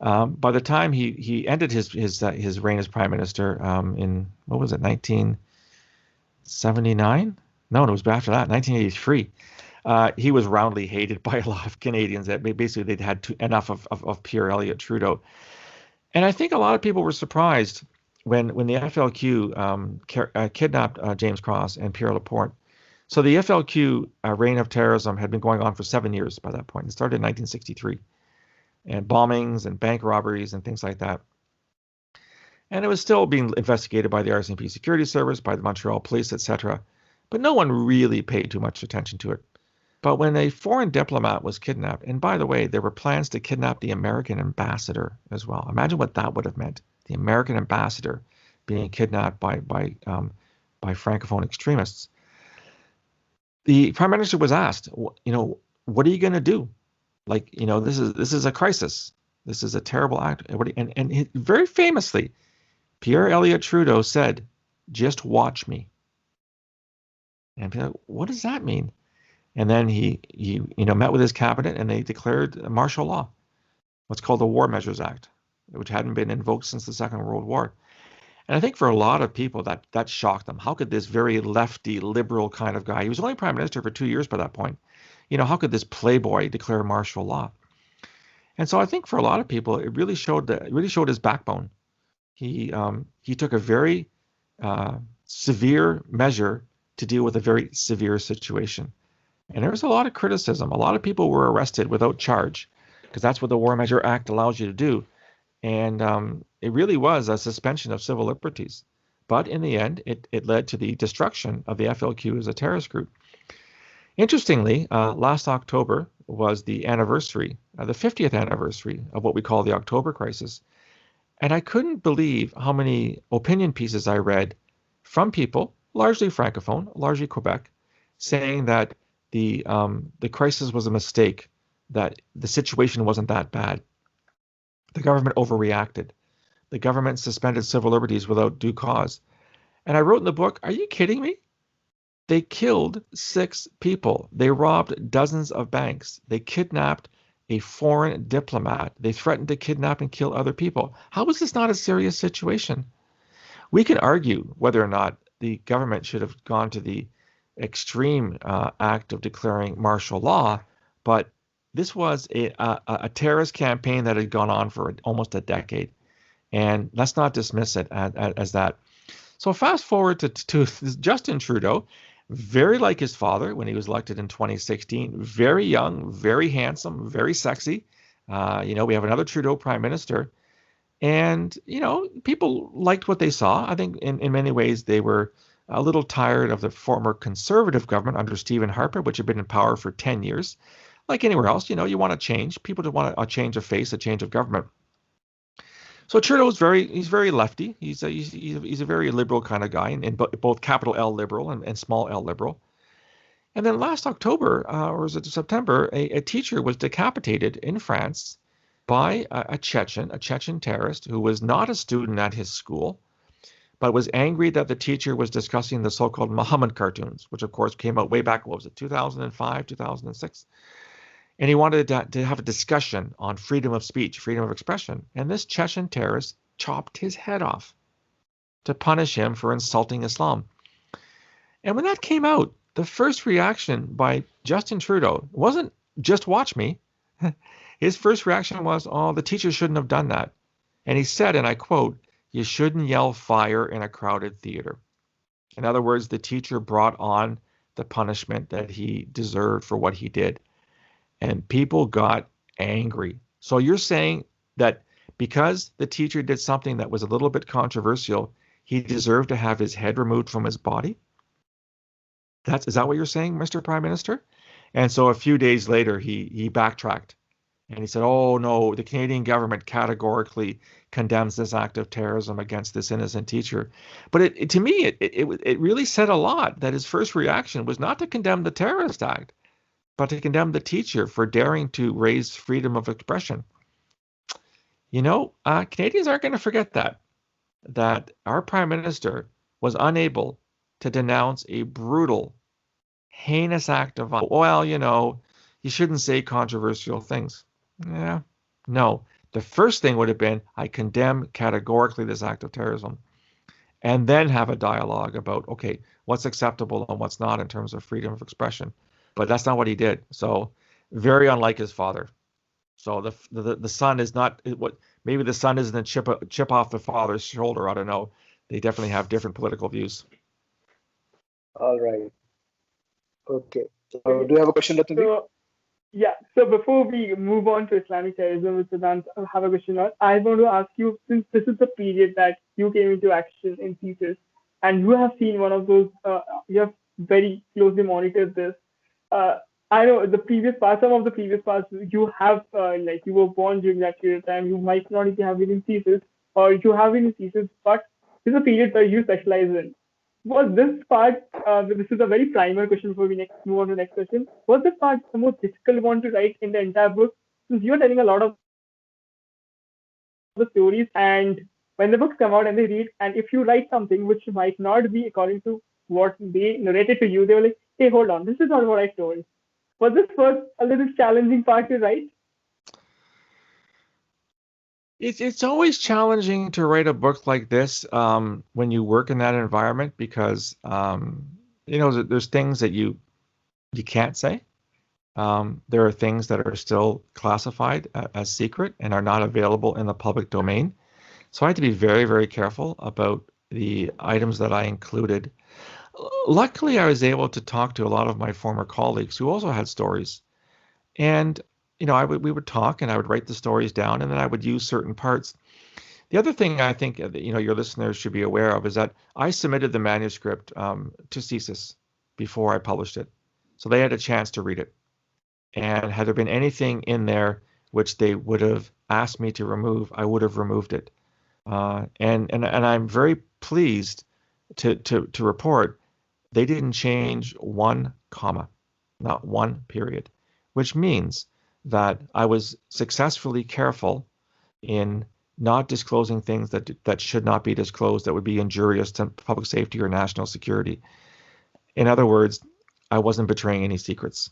By the time he ended his reign as prime minister in, 1979? No, it was after that, 1983. he was roundly hated by a lot of Canadians. That basically they'd had enough of Pierre Elliott Trudeau. And I think a lot of people were surprised when the FLQ kidnapped James Cross and Pierre Laporte. So the FLQ reign of terrorism had been going on for 7 years by that point. It started in 1963, and bombings and bank robberies and things like that. And it was still being investigated by the RCMP Security Service, by the Montreal Police, etc. But no one really paid too much attention to it. But when a foreign diplomat was kidnapped, and by the way, there were plans to kidnap the American ambassador as well. Imagine what that would have meant. The American ambassador being kidnapped by Francophone extremists. The Prime Minister was asked, what are you going to do? Like, this is a crisis. This is a terrible act. And very famously, Pierre Elliott Trudeau said, "Just watch me." And people, what does that mean? And then he met with his cabinet, and they declared martial law, what's called the War Measures Act, which hadn't been invoked since the Second World War. And I think for a lot of people that shocked them. How could this very lefty, liberal kind of guy, he was only prime minister for 2 years by that point, how could this playboy declare martial law? And so I think for a lot of people, it really showed his backbone. He took a very severe measure to deal with a very severe situation. And there was a lot of criticism. A lot of people were arrested without charge, because that's what the War Measure Act allows you to do. And it really was a suspension of civil liberties. But in the end, it led to the destruction of the FLQ as a terrorist group. Interestingly, last October was the anniversary, the 50th anniversary of what we call the October Crisis. And I couldn't believe how many opinion pieces I read from people, largely Francophone, largely Quebec, saying that the crisis was a mistake, that the situation wasn't that bad. The government overreacted. The government suspended civil liberties without due cause. And I wrote in the book, are you kidding me? They killed 6 people. They robbed dozens of banks. They kidnapped a foreign diplomat. They threatened to kidnap and kill other people. How is this not a serious situation? We can argue whether or not the government should have gone to the extreme act of declaring martial law, but this was a terrorist campaign that had gone on for almost a decade. And let's not dismiss it as that. So fast forward to Justin Trudeau, very like his father when he was elected in 2016, very young, very handsome, very sexy. We have another Trudeau prime minister. And, people liked what they saw. I think in many ways they were a little tired of the former conservative government under Stephen Harper, which had been in power for 10 years. Like anywhere else, you want to change. People do want a change of face, a change of government. So Trudeau's he's very lefty. He's a very liberal kind of guy, in both capital L liberal and small L liberal. And then last October, or was it September, a teacher was decapitated in France by a Chechen terrorist who was not a student at his school, but was angry that the teacher was discussing the so-called Muhammad cartoons, which of course came out way back, 2005, 2006. And he wanted to have a discussion on freedom of speech, freedom of expression. And this Chechen terrorist chopped his head off to punish him for insulting Islam. And when that came out, the first reaction by Justin Trudeau wasn't just watch me. His first reaction was, oh, the teacher shouldn't have done that. And he said, and I quote, "You shouldn't yell fire in a crowded theater." In other words, the teacher brought on the punishment that he deserved for what he did. And people got angry. So you're saying that because the teacher did something that was a little bit controversial, he deserved to have his head removed from his body? Is that what you're saying, Mr. Prime Minister? And so a few days later, he backtracked. And he said, oh, no, the Canadian government categorically condemns this act of terrorism against this innocent teacher. But to me, it really said a lot that his first reaction was not to condemn the terrorist act, but to condemn the teacher for daring to raise freedom of expression. Canadians aren't going to forget that our prime minister was unable to denounce a brutal, heinous act of violence. Well, you shouldn't say controversial things. Yeah, no. The first thing would have been, I condemn categorically this act of terrorism, and then have a dialogue about, okay, what's acceptable and what's not in terms of freedom of expression. but that's not what he did. So very unlike his father. So the son is not what, maybe the son isn't a chip off the father's shoulder. I don't know. They definitely have different political views. All right. Okay. Do you have a question, Ratnadeep? Yeah. So before we move on to Islamic terrorism, which Siddhant have a question on, I want to ask you, since this is the period that you came into action in CSIS, and you have seen one of those, you have very closely monitored this. I know the previous parts, some of the previous parts, you have, like you were born during that period of time, you might not even have been in CSIS, or you have been in CSIS, but this is a period where you specialize in. Was this part, this is a very primer question before we move on to the next question. Was this part the most difficult one to write in the entire book? Since you're telling a lot of the stories, and when the books come out and they read, and if you write something which might not be according to what they narrated to you, they were like, hey, hold on, this is not what I told. Was this first a little challenging part to write? It's always challenging to write a book like this when you work in that environment, because there's things that you can't say. There are things that are still classified as secret and are not available in the public domain. So I had to be very, very careful about the items that I included. Luckily, I was able to talk to a lot of my former colleagues who also had stories, and we would talk, and I would write the stories down, and then I would use certain parts. The other thing I think your listeners should be aware of is that I submitted the manuscript to CSIS before I published it, so they had a chance to read it. And had there been anything in there which they would have asked me to remove, I would have removed it. And I'm very pleased to report they didn't change one comma, not one period, which means that I was successfully careful in not disclosing things that should not be disclosed, that would be injurious to public safety or national security. In other words, I wasn't betraying any secrets.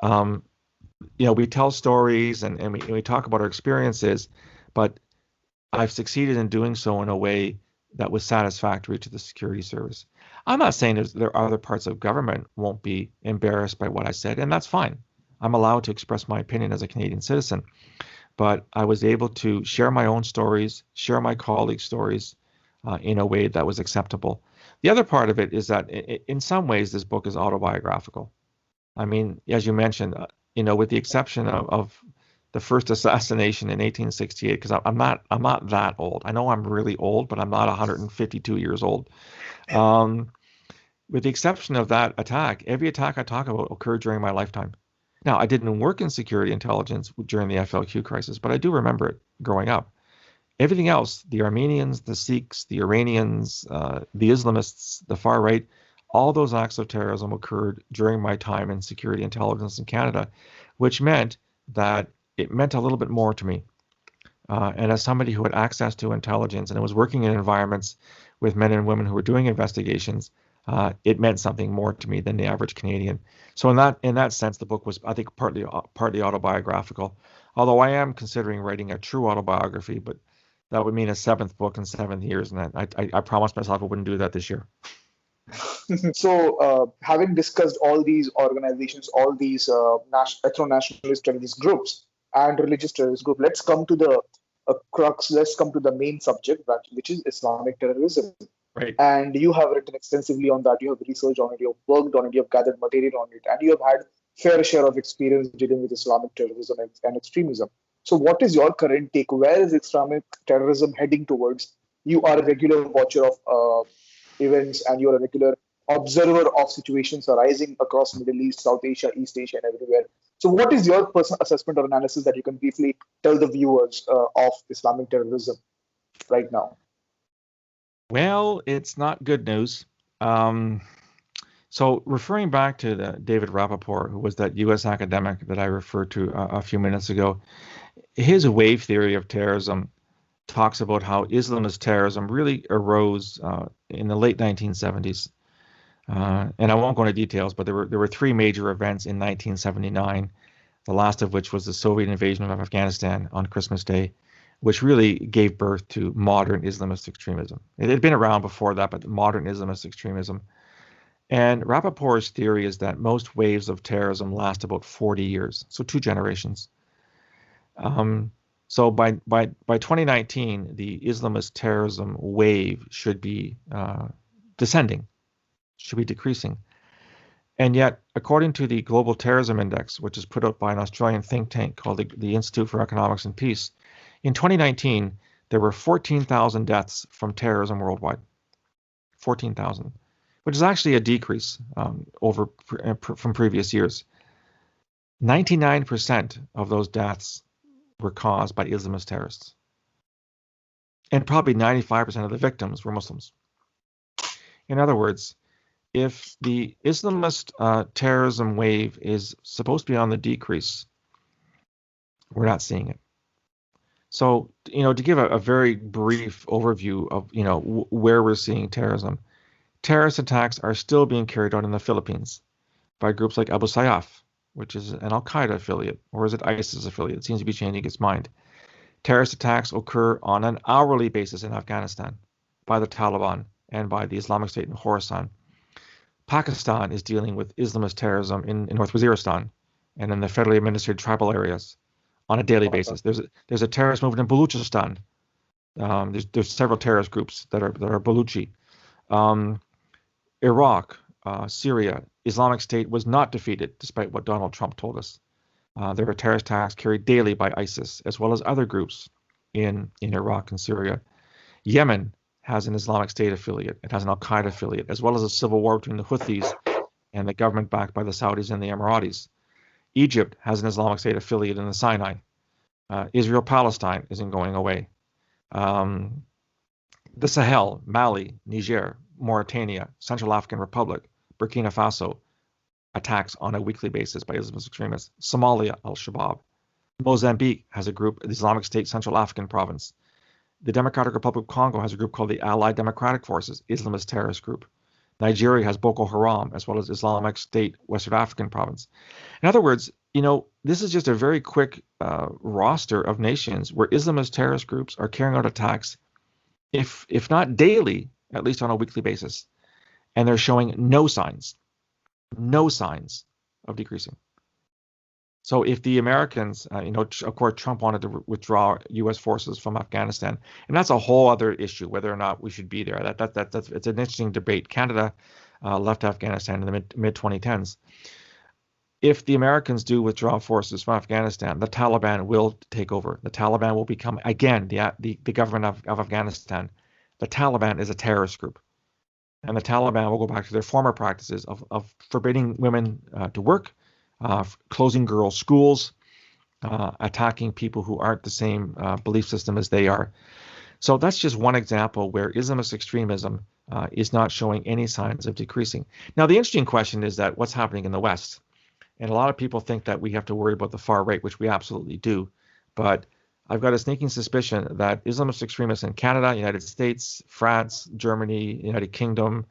We tell stories and we talk about our experiences, but I've succeeded in doing so in a way that was satisfactory to the security service. I'm not saying there are other parts of government won't be embarrassed by what I said, and that's fine. I'm allowed to express my opinion as a Canadian citizen, but I was able to share my own stories, share my colleagues' stories in a way that was acceptable. The other part of it is that in some ways this book is autobiographical. I mean, as you mentioned, with the exception of the first assassination in 1868, because I'm not that old. I know I'm really old, but I'm not 152 years old. With the exception of that attack, every attack I talk about occurred during my lifetime. Now, I didn't work in security intelligence during the FLQ crisis, but I do remember it growing up. Everything else, the Armenians, the Sikhs, the Iranians, the Islamists, the far right, all those acts of terrorism occurred during my time in security intelligence in Canada, which meant that it meant a little bit more to me. And as somebody who had access to intelligence and was working in environments with men and women who were doing investigations, it meant something more to me than the average Canadian. So in that sense, the book was, I think, partly autobiographical. Although I am considering writing a true autobiography, but that would mean a 7th book in 7 years, and I promised myself I wouldn't do that this year. So, having discussed all these organizations, all these ethno-nationalist terrorist groups and religious terrorist groups, let's come to the crux. Let's come to the main subject, which is Islamic terrorism. Right. And you have written extensively on that. You have researched on it. You have worked on it. You have gathered material on it, and you have had fair share of experience dealing with Islamic terrorism and extremism. So, what is your current take? Where is Islamic terrorism heading towards? You are a regular watcher of events, and you're a regular observer of situations arising across Middle East, South Asia, East Asia, and everywhere. So what is your personal assessment or analysis that you can briefly tell the viewers of Islamic terrorism right now? Well, it's not good news. So referring back to David Rappaport, who was that U.S. academic that I referred to a few minutes ago, his wave theory of terrorism talks about how Islamist terrorism really arose in the late 1970s. And I won't go into details, but there were 3 major events in 1979, the last of which was the Soviet invasion of Afghanistan on Christmas Day, which really gave birth to modern Islamist extremism. It had been around before that, but modern Islamist extremism. And Rappaport's theory is that most waves of terrorism last about 40 years, so 2 generations. So by 2019, the Islamist terrorism wave should be descending, should be decreasing. And yet, according to the Global Terrorism Index, which is put out by an Australian think tank called the Institute for Economics and Peace, in 2019, there were 14,000 deaths from terrorism worldwide. 14,000, which is actually a decrease from previous years. 99% of those deaths were caused by Islamist terrorists. And probably 95% of the victims were Muslims. In other words, if the Islamist terrorism wave is supposed to be on the decrease, we're not seeing it. So, to give a very brief overview of, where we're seeing terrorism, terrorist attacks are still being carried out in the Philippines by groups like Abu Sayyaf, which is an Al-Qaeda affiliate, or is it ISIS affiliate? It seems to be changing its mind. Terrorist attacks occur on an hourly basis in Afghanistan by the Taliban and by the Islamic State in Khorasan. Pakistan is dealing with Islamist terrorism in North Waziristan and in the federally administered tribal areas on a daily basis. There's a terrorist movement in Baluchistan. There's several terrorist groups that are Baluchi. Iraq, Syria, Islamic State was not defeated, despite what Donald Trump told us. There are terrorist attacks carried daily by ISIS, as well as other groups in Iraq and Syria. Yemen has an Islamic State affiliate. It has an Al-Qaeda affiliate, as well as a civil war between the Houthis and the government backed by the Saudis and the Emiratis. Egypt has an Islamic State affiliate in the Sinai. Israel-Palestine isn't going away. The Sahel, Mali, Niger, Mauritania, Central African Republic, Burkina Faso, attacks on a weekly basis by Islamist extremists. Somalia, Al-Shabaab. Mozambique has a group, the Islamic State Central African Province. The Democratic Republic of Congo has a group called the Allied Democratic Forces, Islamist terrorist group. Nigeria has Boko Haram, as well as Islamic State Western African Province. In other words, this is just a very quick roster of nations where Islamist terrorist groups are carrying out attacks, if not daily, at least on a weekly basis. And they're showing no signs of decreasing. So if the Americans, of course, Trump wanted to withdraw U.S. forces from Afghanistan, and that's a whole other issue, whether or not we should be there. It's an interesting debate. Canada left Afghanistan in the mid 2010s. If the Americans do withdraw forces from Afghanistan, the Taliban will take over. The Taliban will become, again, the government of Afghanistan. The Taliban is a terrorist group. And the Taliban will go back to their former practices of forbidding women to work, closing girls' schools, attacking people who aren't the same belief system as they are. So that's just one example where Islamist extremism is not showing any signs of decreasing. Now, the interesting question is that what's happening in the West? And a lot of people think that we have to worry about the far right, which we absolutely do. But I've got a sneaking suspicion that Islamist extremists in Canada, United States, France, Germany, United Kingdom,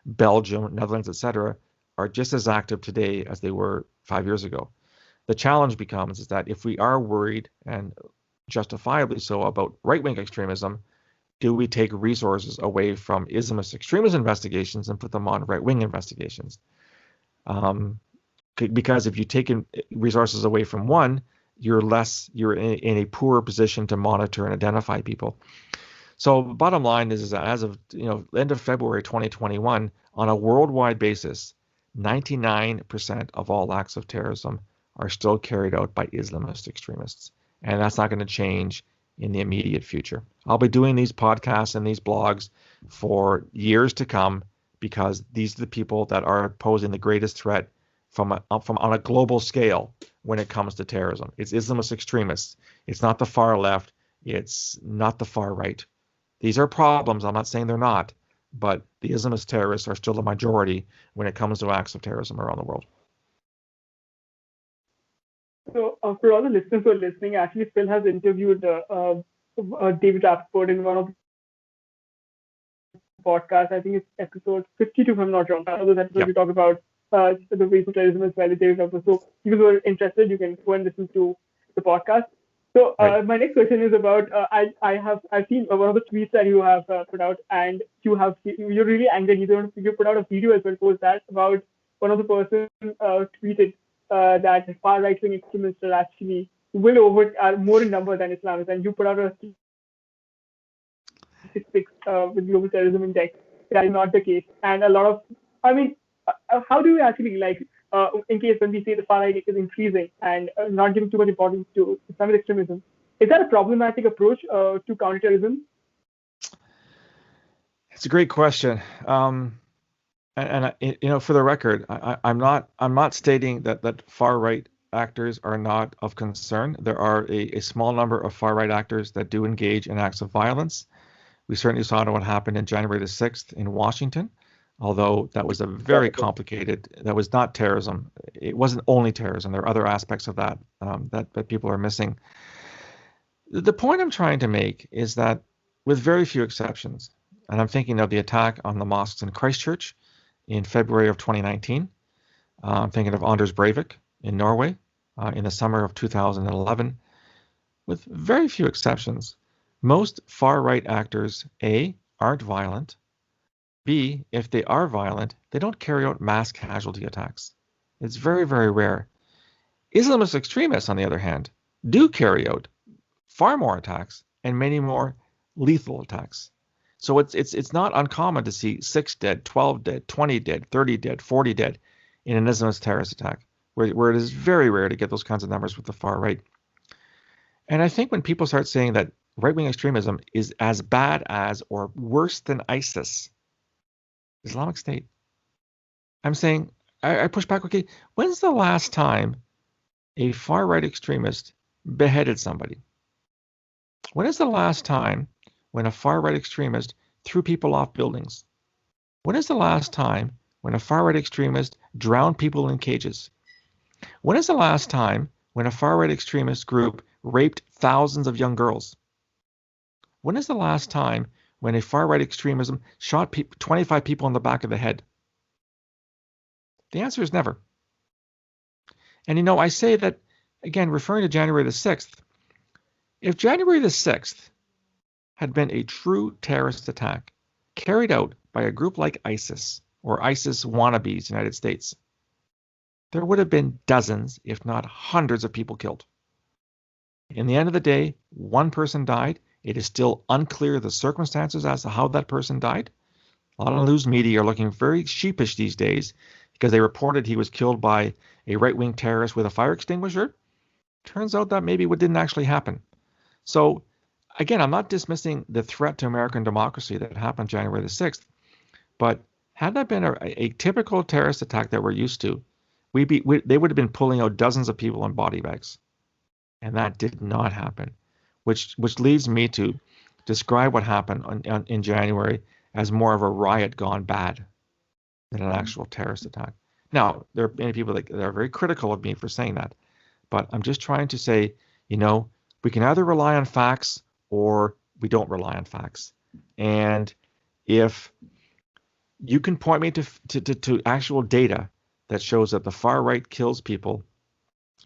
Belgium, Netherlands, etc., are just as active today as they were 5 years ago. The challenge becomes is that if we are worried, and justifiably so, about right-wing extremism, do we take resources away from Islamist extremism investigations and put them on right-wing investigations? Because if you take resources away from one, you're in a poorer position to monitor and identify people. So bottom line is that as of end of February 2021, on a worldwide basis, 99% of all acts of terrorism are still carried out by Islamist extremists. And that's not going to change in the immediate future. I'll be doing these podcasts and these blogs for years to come because these are the people that are posing the greatest threat from on a global scale when it comes to terrorism. It's Islamist extremists. It's not the far left. It's not the far right. These are problems. I'm not saying they're not, but the Islamist terrorists are still the majority when it comes to acts of terrorism around the world. So for all the listeners who are listening, actually Phil has interviewed David Rappaport in one of the podcasts. I think it's episode 52, if I'm not wrong. One of those episodes we talk about the ways of terrorism as well. So if you are interested, you can go and listen to the podcast. So Right. my next question is about I've seen one of the tweets that you have put out, and you're really angry. You put out a video as well, post that about one of the person tweeted that far right wing extremists are actually are more in number than Islamists, and you put out a statistics with global terrorism index. That is not the case, and a lot of I mean, how do we actually in case when we say the far right is increasing and not giving too much importance to Islamic extremism, is that a problematic approach to counterterrorism? It's a great question. For the record, I'm not stating that far right actors are not of concern. There are a small number of far right actors that do engage in acts of violence. We certainly saw what happened in January the 6th in Washington, although that was a very complicated, that was not terrorism. It wasn't only terrorism. There are other aspects of that that people are missing. The point I'm trying to make is that with very few exceptions, and I'm thinking of the attack on the mosques in Christchurch in February of 2019. I'm thinking of Anders Breivik in Norway in the summer of 2011. With very few exceptions, most far-right actors, A, aren't violent. B, if they are violent, they don't carry out mass casualty attacks. It's very, very rare. Islamist extremists, on the other hand, do carry out far more attacks and many more lethal attacks. So it's not uncommon to see 6 dead, 12 dead, 20 dead, 30 dead, 40 dead in an Islamist terrorist attack, where it is very rare to get those kinds of numbers with the far right. And I think when people start saying that right-wing extremism is as bad as or worse than ISIS, Islamic State, I'm saying, I push back, okay, when's the last time a far-right extremist beheaded somebody? When is the last time when a far-right extremist threw people off buildings? When is the last time when a far-right extremist drowned people in cages? When is the last time when a far-right extremist group raped thousands of young girls? When is the last time when a far-right extremism shot 25 people in the back of the head? The answer is never. And I say that, again, referring to January the 6th, if January the 6th had been a true terrorist attack carried out by a group like ISIS or ISIS wannabes, United States, there would have been dozens, if not hundreds of people killed. In the end of the day, one person died. It is still unclear the circumstances as to how that person died. A lot of news media are looking very sheepish these days because they reported he was killed by a right-wing terrorist with a fire extinguisher. Turns out that maybe what didn't actually happen. So again, I'm not dismissing the threat to American democracy that happened January the 6th, but had that been a typical terrorist attack that we're used to, they would have been pulling out dozens of people in body bags. And that did not happen, which leads me to describe what happened in January as more of a riot gone bad than an actual terrorist attack. Now, there are many people that are very critical of me for saying that, but I'm just trying to say, we can either rely on facts or we don't rely on facts. And if you can point me to actual data that shows that the far right kills people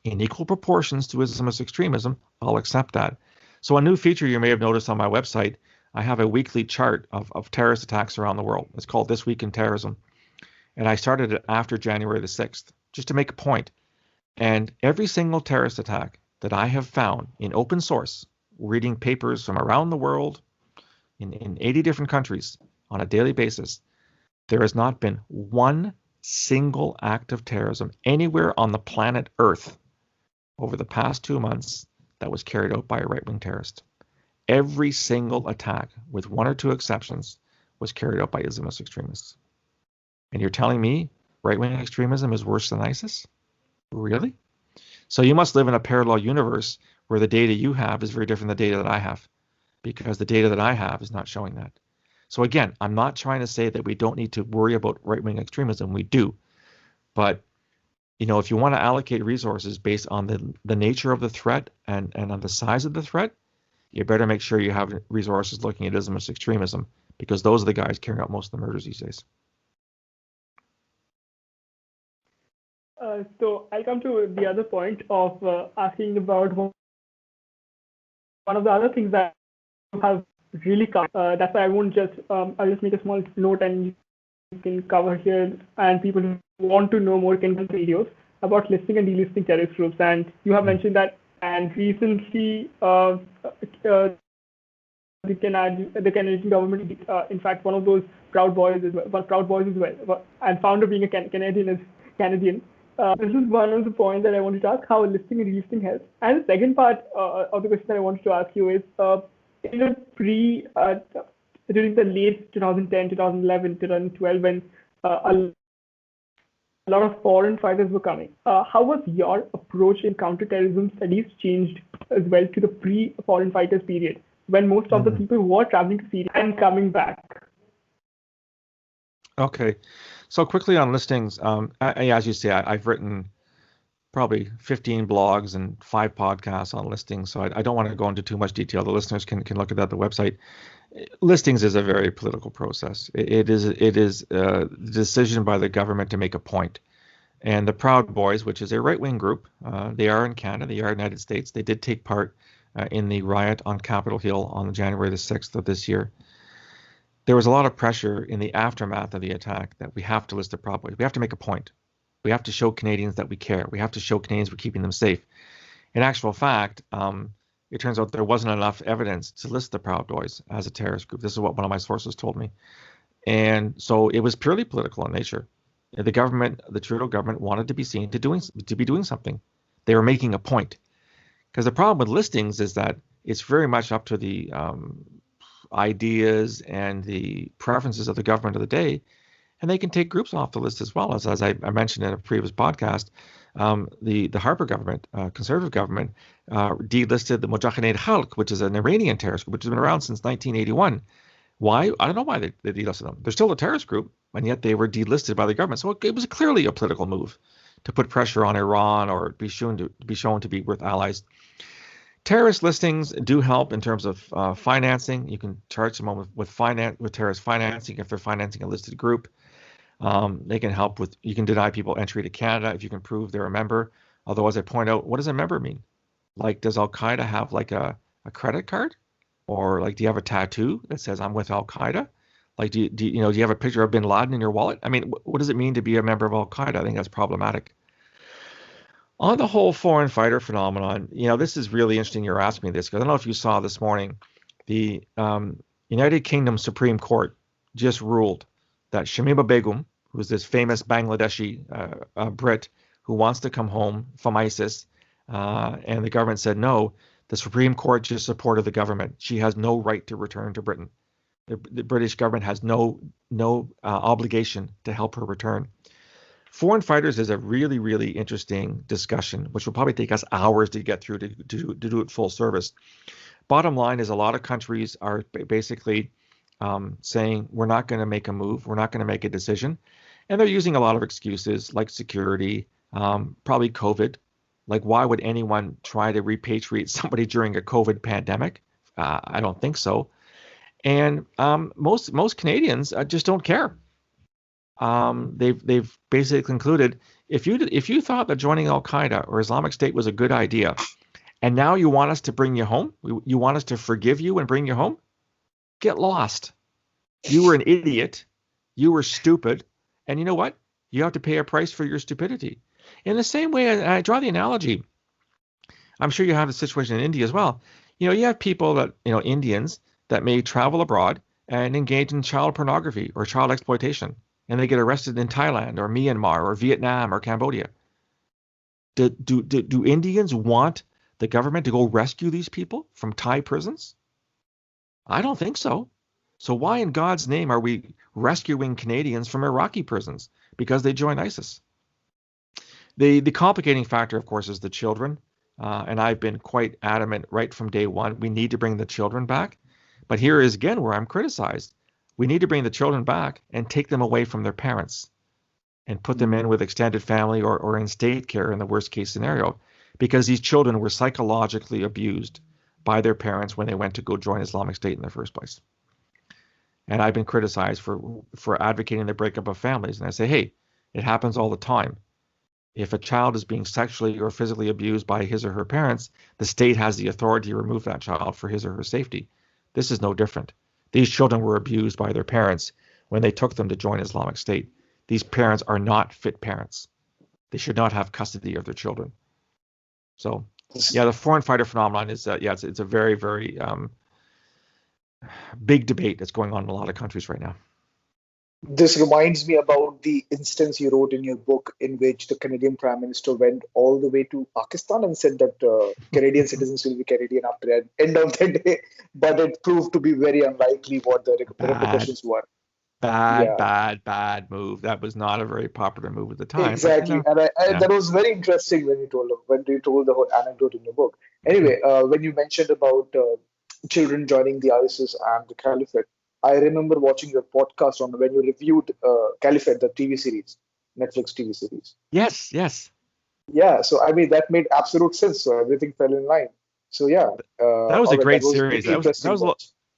in equal proportions to Islamist extremism, I'll accept that. So a new feature you may have noticed on my website, I have a weekly chart of terrorist attacks around the world. It's called This Week in Terrorism. And I started it after January the 6th, just to make a point. And every single terrorist attack that I have found in open source, reading papers from around the world in 80 different countries on a daily basis, there has not been one single act of terrorism anywhere on the planet Earth over the past 2 months that was carried out by a right-wing terrorist. Every single attack, with one or two exceptions, was carried out by Islamist extremists. And you're telling me right-wing extremism is worse than ISIS? Really? So you must live in a parallel universe where the data you have is very different than the data that I have, because the data that I have is not showing that. So again, I'm not trying to say that we don't need to worry about right-wing extremism. We do. But if you want to allocate resources based on the nature of the threat and on the size of the threat, you better make sure you have resources looking at Islamist extremism, because those are the guys carrying out most of the murders these days. So I'll come to the other point of asking about one of the other things that have really come. That's why I won't just, I'll just make a small note and you can cover here, and people who want to know more can come to videos about listing and delisting terrorist groups. And you have mentioned that, and recently the Canadian government, in fact, one of those Proud Boys as well, and founder being a Canadian is Canadian. This is one of the points that I wanted to ask, how listing and delisting helps. And the second part of the question that I wanted to ask you is, during the late 2010, 2011, 2012, when a lot of foreign fighters were coming, how was your approach in counterterrorism studies changed as well to the pre-foreign fighters period, when most of the people were traveling to Syria and coming back? Okay, so quickly on listings, as you say, I've written probably 15 blogs and 5 podcasts on listings, so I don't want to go into too much detail. The listeners can look at that at the website. Listings is a very political process. It is a decision by the government to make a point. And the Proud Boys, which is a right-wing group, they are in Canada, they are in the United States. They did take part in the riot on Capitol Hill on January the 6th of this year. There was a lot of pressure in the aftermath of the attack that we have to list the Proud Boys. We have to make a point. We have to show Canadians that we care. We have to show Canadians we're keeping them safe. In actual fact, it turns out there wasn't enough evidence to list the Proud Boys as a terrorist group. This is what one of my sources told me. And so it was purely political in nature. The government, the Trudeau government, wanted to be seen to be doing something. They were making a point. Because the problem with listings is that it's very much up to the ideas and the preferences of the government of the day, and they can take groups off the list as well. As I mentioned in a previous podcast, the Harper government, conservative government, delisted the Mujahideen Khalq, which is an Iranian terrorist group, which has been around since 1981. Why? I don't know why they delisted them. They're still a terrorist group, and yet they were delisted by the government. So it was clearly a political move to put pressure on Iran or be shown to be with allies. Terrorist listings do help in terms of financing. You can charge someone with terrorist financing if they're financing a listed group. They can help with, you can deny people entry to Canada if you can prove they're a member. Although, as I point out, what does a member mean? Like, does Al Qaeda have like a credit card, or like, do you have a tattoo that says I'm with Al Qaeda? Like, do you have a picture of Bin Laden in your wallet? I mean, what does it mean to be a member of Al Qaeda? I think that's problematic. On the whole foreign fighter phenomenon, this is really interesting you're asking me this, because I don't know if you saw this morning, the United Kingdom Supreme Court just ruled that Shamima Begum, who's this famous Bangladeshi Brit who wants to come home from ISIS, and the government said no, the Supreme Court just supported the government. She has no right to return to Britain. The British government has no obligation to help her return. Foreign fighters is a really, really interesting discussion, which will probably take us hours to get through to do it full service. Bottom line is a lot of countries are basically saying we're not going to make a move, we're not going to make a decision. And they're using a lot of excuses like security, probably COVID. Like, why would anyone try to repatriate somebody during a COVID pandemic? I don't think so. And most Canadians just don't care. They've basically concluded, if you thought that joining Al Qaeda or Islamic State was a good idea, and now you want us to bring you home, you want us to forgive you and bring you home, get lost. You were an idiot, you were stupid, and you know what? You have to pay a price for your stupidity. In the same way, I draw the analogy. I'm sure you have a situation in India as well. You have people that, Indians that may travel abroad and engage in child pornography or child exploitation, and they get arrested in Thailand or Myanmar or Vietnam or Cambodia. Do Indians want the government to go rescue these people from Thai prisons? I don't think so. So why in God's name are we rescuing Canadians from Iraqi prisons? Because they joined ISIS. The complicating factor, of course, is the children. And I've been quite adamant right from day one, we need to bring the children back. But here is again where I'm criticized. We need to bring the children back and take them away from their parents and put them in with extended family or in state care in the worst case scenario, because these children were psychologically abused by their parents when they went to go join Islamic State in the first place. And I've been criticized for advocating the breakup of families. And I say, hey, it happens all the time. If a child is being sexually or physically abused by his or her parents, the state has the authority to remove that child for his or her safety. This is no different. These children were abused by their parents when they took them to join Islamic State. These parents are not fit parents. They should not have custody of their children. So, yeah, the foreign fighter phenomenon is, it's a very, very big debate that's going on in a lot of countries right now. This reminds me about the instance you wrote in your book in which the Canadian Prime Minister went all the way to Pakistan and said that Canadian citizens will be Canadian after the end of the day, but it proved to be very unlikely what the repercussions were. Bad move. That was not a very popular move at the time. Exactly, and that was very interesting when you told the whole anecdote in your book. Anyway, when you mentioned about children joining the ISIS and the Caliphate, I remember watching your podcast on when you reviewed Caliphate, the TV series, Netflix TV series. Yes. Yeah, so I mean that made absolute sense. So everything fell in line. So yeah, that was a great series. That was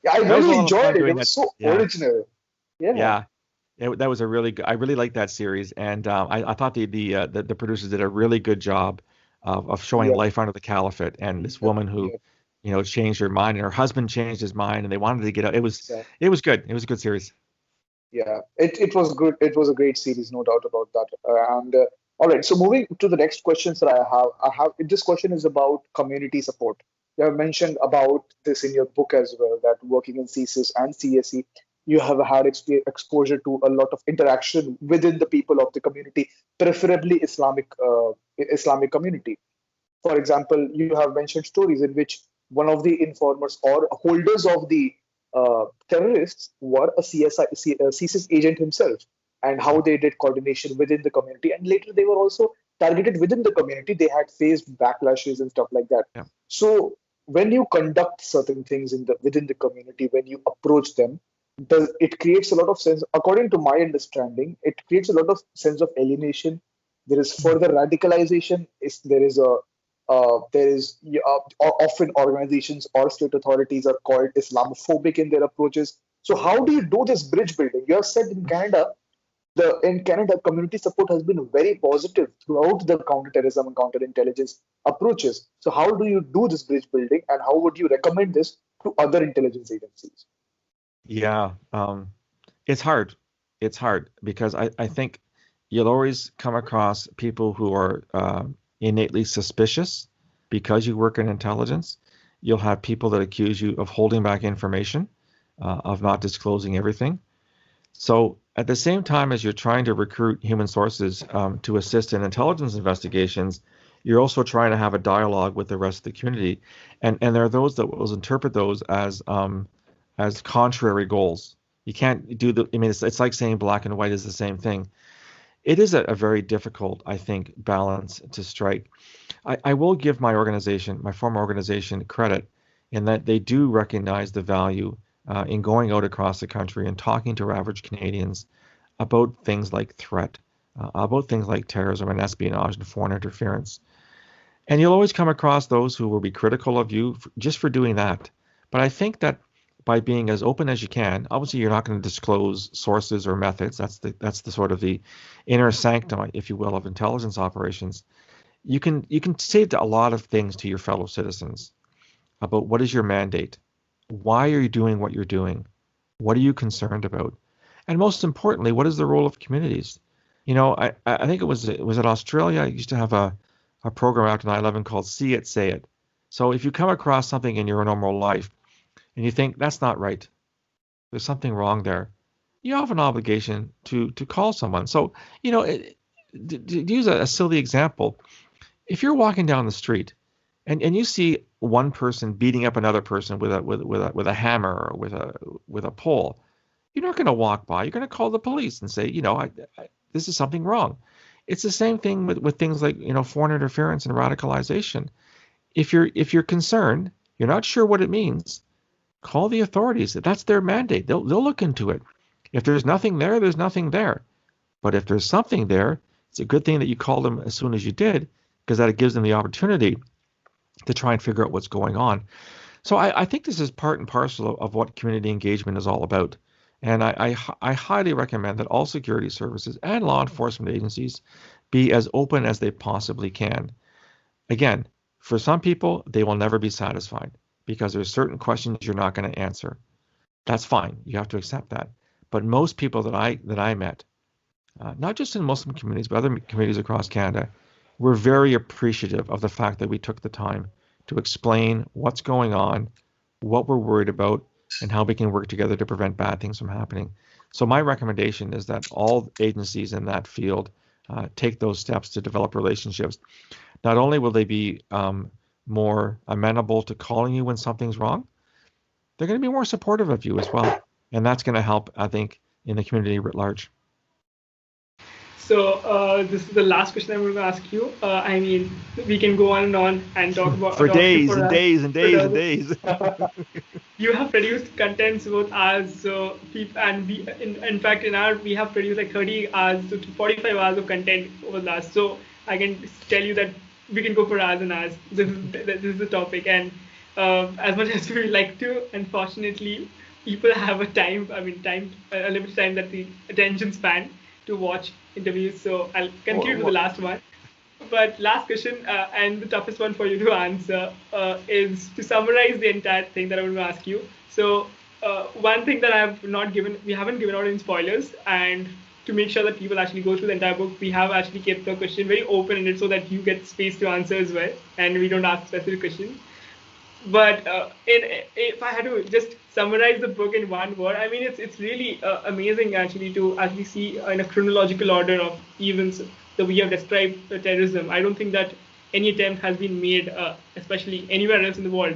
I really enjoyed it. It was so original. Yeah. That was a really good. I really liked that series, and I thought the producers did a really good job of showing life under the Caliphate and this woman who. Changed her mind, and her husband changed his mind, and they wanted to get out. It was good. It was a good series. Yeah, it was good. It was a great series, no doubt about that. All right, so moving to the next questions that I have. This question is about community support. You have mentioned about this in your book as well, that working in CSIS and CSE, you have had exposure to a lot of interaction within the people of the community, preferably Islamic community. For example, you have mentioned stories in which one of the informers or holders of the terrorists were a CSIS agent himself, and how they did coordination within the community. And later they were also targeted within the community. They had faced backlashes and stuff like that. Yeah. So when you conduct certain things within the community, when you approach them, it creates a lot of sense. According to my understanding, it creates a lot of sense of alienation. There is further radicalization. Often organizations or state authorities are called Islamophobic in their approaches. So how do you do this bridge building? You have said in Canada, community support has been very positive throughout the counterterrorism and counterintelligence approaches. So how do you do this bridge building, and how would you recommend this to other intelligence agencies? Yeah, it's hard. It's hard because I think you'll always come across people who are innately suspicious because you work in intelligence. You'll have people that accuse you of holding back information, of not disclosing everything. So at the same time as you're trying to recruit human sources to assist in intelligence investigations, you're also trying to have a dialogue with the rest of the community. And there are those that will interpret those as contrary goals. You can't do it's like saying black and white is the same thing. It is a very difficult, I think, balance to strike. I will give my former organization, credit in that they do recognize the value in going out across the country and talking to average Canadians about things like threat, about things like terrorism and espionage and foreign interference. And you'll always come across those who will be critical of you just for doing that. But I think that by being as open as you can, obviously you're not going to disclose sources or methods. That's the sort of the inner sanctum, if you will, of intelligence operations. You can say a lot of things to your fellow citizens about what is your mandate, why are you doing what you're doing, what are you concerned about, and most importantly, what is the role of communities? I think it was in Australia. I used to have a program after 9/11 called "See It, Say It." So if you come across something in your normal life and you think that's not right, there's something wrong there, you have an obligation to call someone. So, to use a silly example, if you're walking down the street and you see one person beating up another person with a hammer or with a pole, you're not going to walk by. You're going to call the police and say, this is something wrong. It's the same thing with things like foreign interference and radicalization. If you're concerned, you're not sure what it means, call the authorities. That's their mandate. They'll look into it. If there's nothing there, there's nothing there. But if there's something there, it's a good thing that you called them as soon as you did, because that gives them the opportunity to try and figure out what's going on. So I think this is part and parcel of what community engagement is all about. And I highly recommend that all security services and law enforcement agencies be as open as they possibly can. Again, for some people, they will never be satisfied because there's certain questions you're not going to answer. That's fine. You have to accept that. But most people that I met, not just in Muslim communities, but other communities across Canada, were very appreciative of the fact that we took the time to explain what's going on, what we're worried about, and how we can work together to prevent bad things from happening. So my recommendation is that all agencies in that field take those steps to develop relationships. Not only will they be more amenable to calling you when something's wrong, they're going to be more supportive of you as well. And that's going to help, I think, in the community writ large. So this is the last question I'm going to ask you. I mean, we can go on and talk about for days and days and days and days. You have produced contents both as and we, in fact, we have produced like 30 hours to 45 hours of content over the last. So I can tell you that we can go for hours and hours. This is the topic, and as much as we would like to, unfortunately, people have a limited time that the attention span to watch interviews. So I'll conclude with the last one. But last question, and the toughest one for you to answer, is to summarize the entire thing that I want to ask you. So one thing that we haven't given out any spoilers, and to make sure that people actually go through the entire book, we have actually kept the question very open-ended so that you get space to answer as well, and we don't ask specific questions. But if I had to just summarize the book in one word, I mean, it's really amazing actually to actually see in a chronological order of events that we have described terrorism. I don't think that any attempt has been made, especially anywhere else in the world.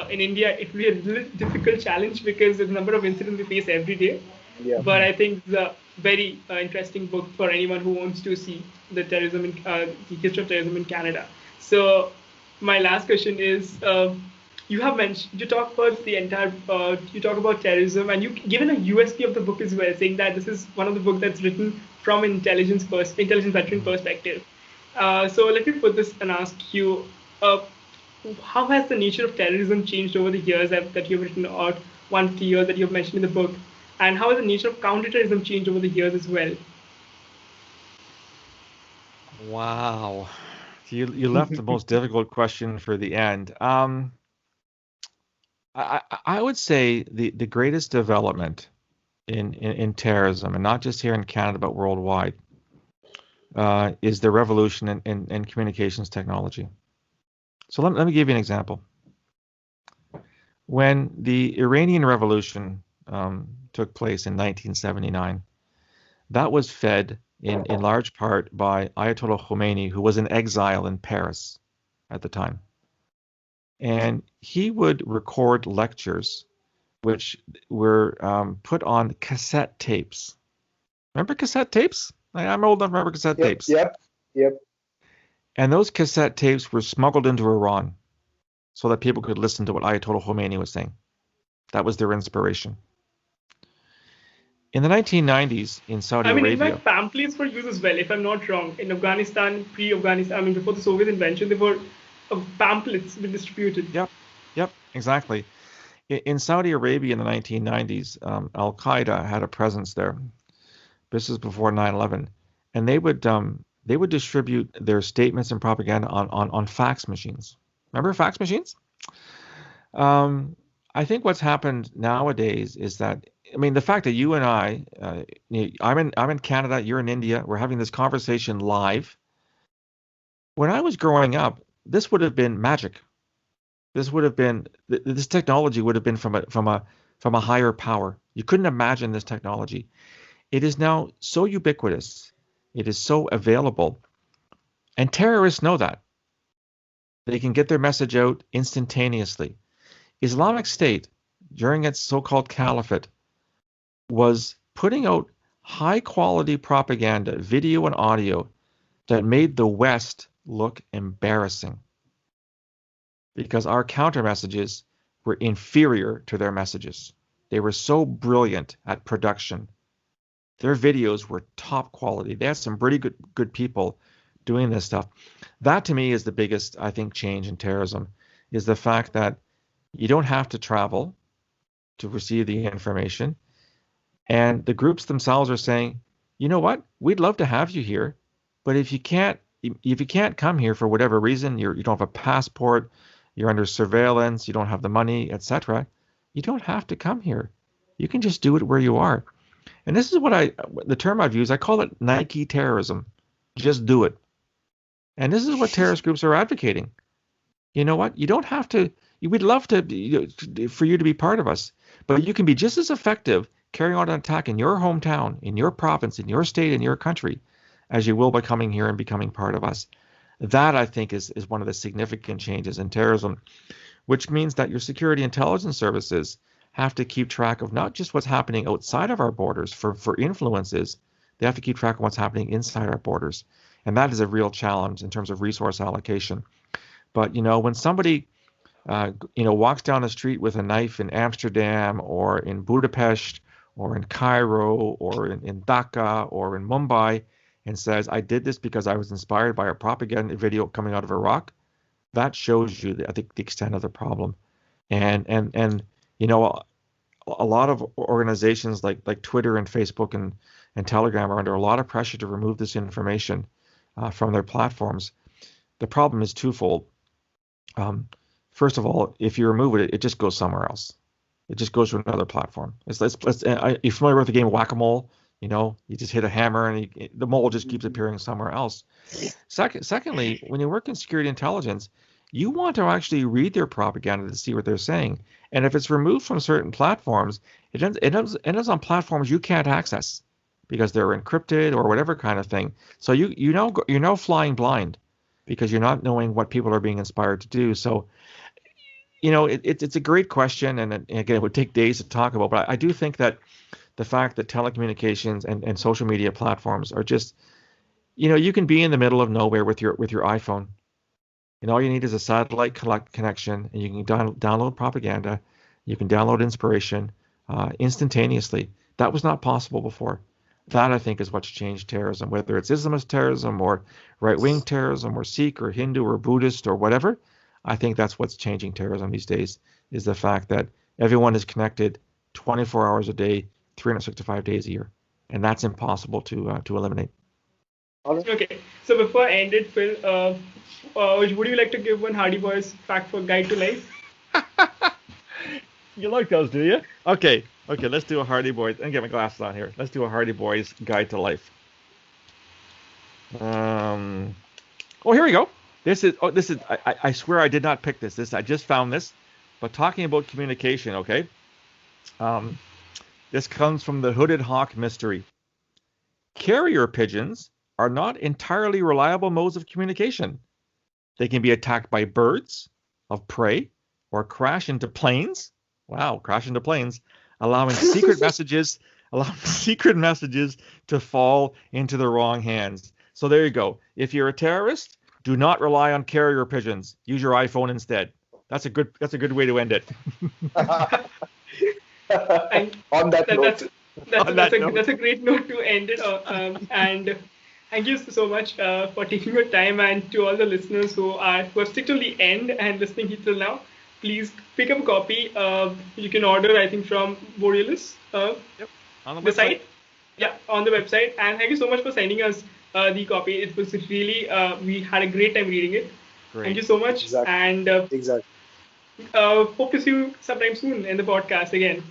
In India, it will be a little difficult challenge because the number of incidents we face every day. Yeah. But I think it's a very interesting book for anyone who wants to see the terrorism, the history of terrorism in Canada. So my last question is, you talk about terrorism, and you've given a USP of the book as well, saying that this is one of the books that's written from an intelligence veteran perspective. So let me put this and ask you, how has the nature of terrorism changed over the years that you've written about 150 years that you've mentioned in the book? And how has the nature of counterterrorism changed over the years as well? Wow. You left the most difficult question for the end. I would say the greatest development in terrorism, and not just here in Canada, but worldwide, is the revolution in communications technology. So let me give you an example. When the Iranian Revolution took place in 1979, that was fed in large part by Ayatollah Khomeini, who was in exile in Paris at the time. And he would record lectures which were put on cassette tapes. Remember cassette tapes? I'm old enough to remember cassette tapes. Yep. And those cassette tapes were smuggled into Iran so that people could listen to what Ayatollah Khomeini was saying. That was their inspiration. In the 1990s in Saudi Arabia... in fact, pamphlets were used as well, if I'm not wrong. In Afghanistan, pre-Afghanistan, before the Soviet invention, there were pamphlets been distributed. Yep, exactly. In Saudi Arabia in the 1990s, Al-Qaeda had a presence there. This is before 9/11, and they would distribute their statements and propaganda on fax machines. Remember fax machines? I think what's happened nowadays is that, the fact that you and I'm in Canada, you're in India, we're having this conversation live. When I was growing up, this would have been magic. This technology would have been from a higher power. You couldn't imagine this technology. It is now so ubiquitous. It is so available. And terrorists know that. They can get their message out instantaneously. Islamic State, during its so-called caliphate, was putting out high-quality propaganda, video and audio, that made the West look embarrassing, because our counter messages were inferior to their messages. They were so brilliant at production. Their videos were top quality. They had some pretty good people doing this stuff. That to me is the biggest, I think, change in terrorism, is the fact that you don't have to travel to receive the information. And the groups themselves are saying, you know what, we'd love to have you here, But if you can't come here for whatever reason, you don't have a passport, you're under surveillance, you don't have the money, etc., you don't have to come here. You can just do it where you are. And this is the term I've used, I call it Nike terrorism. Just do it. And this is what terrorist groups are advocating. You know what? You don't have to, we'd love to, for you to be part of us, but you can be just as effective carrying out an attack in your hometown, in your province, in your state, in your country, as you will by coming here and becoming part of us. That, I think, is one of the significant changes in terrorism, which means that your security intelligence services have to keep track of not just what's happening outside of our borders for influences, they have to keep track of what's happening inside our borders. And that is a real challenge in terms of resource allocation. But, when somebody, walks down the street with a knife in Amsterdam or in Budapest or in Cairo or in Dhaka or in Mumbai and says, I did this because I was inspired by a propaganda video coming out of Iraq, that shows you, I think, the extent of the problem. And a lot of organizations like Twitter and Facebook and Telegram are under a lot of pressure to remove this information from their platforms. The problem is twofold. First of all, if you remove it, it just goes somewhere else. It just goes to another platform. You're familiar with the game Whack-A-Mole? You just hit a hammer and the mole just keeps appearing somewhere else. Secondly, when you work in security intelligence, you want to actually read their propaganda to see what they're saying. And if it's removed from certain platforms, it ends on platforms you can't access because they're encrypted or whatever kind of thing. So you're now flying blind because you're not knowing what people are being inspired to do. So, it's a great question, and again, it would take days to talk about. But I do think that the fact that telecommunications and social media platforms are just, you can be in the middle of nowhere with your iPhone. And all you need is a satellite connection, and you can download propaganda, you can download inspiration instantaneously. That was not possible before. That, I think, is what's changed terrorism, whether it's Islamist terrorism or right-wing terrorism or Sikh or Hindu or Buddhist or whatever. I think that's what's changing terrorism these days, is the fact that everyone is connected 24 hours a day, 365 days a year. And that's impossible to eliminate. Okay, so before I end it, Phil, would you like to give one Hardy Boys fact for Guide to Life? You like those, do you? Okay, let's do a Hardy Boys. And get my glasses on here. Let's do a Hardy Boys Guide to Life. Here we go. This is. I swear I did not pick this. I just found this. But talking about communication, okay. This comes from the Hooded Hawk Mystery. Carrier pigeons are not entirely reliable modes of communication. They can be attacked by birds of prey or crash into planes. Wow, crash into planes, allowing secret messages to fall into the wrong hands. So there you go. If you're a terrorist, do not rely on carrier pigeons. Use your iPhone instead. That's a good way to end it. On that note. That's a great note to end it. And thank you so much for taking your time, and to all the listeners who stick till the end and listening till now, please pick up a copy. You can order, I think, from Borealis. Yep. On the site. Yeah, on the website. And thank you so much for sending us the copy. It was really, we had a great time reading it. Great. Thank you so much. Exactly. And hope to see you sometime soon in the podcast again.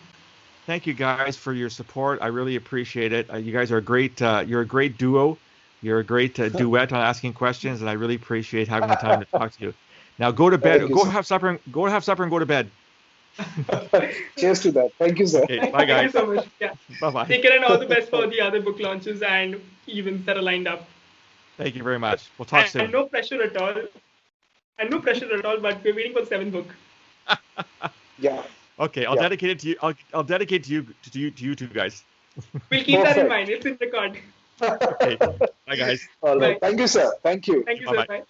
Thank you guys for your support. I really appreciate it. You guys are a great. You're a great duo. You're a great duet on asking questions, and I really appreciate having the time to talk to you. Now go to bed. Go have supper and go to bed. Cheers to that. Thank you, sir. Okay, bye, guys. Thank you so much. Yeah. Bye-bye. Take care, and all the best for the other book launches and events that are lined up. Thank you very much. We'll talk soon. And no pressure at all. But we're waiting for the 7th book. Yeah. Okay, I'll dedicate it to you. I'll dedicate to you two guys. We'll keep that in mind. It's in record. Okay. Bye, guys. All right. Thank you, sir. Thank you. Thank you, sir. Bye.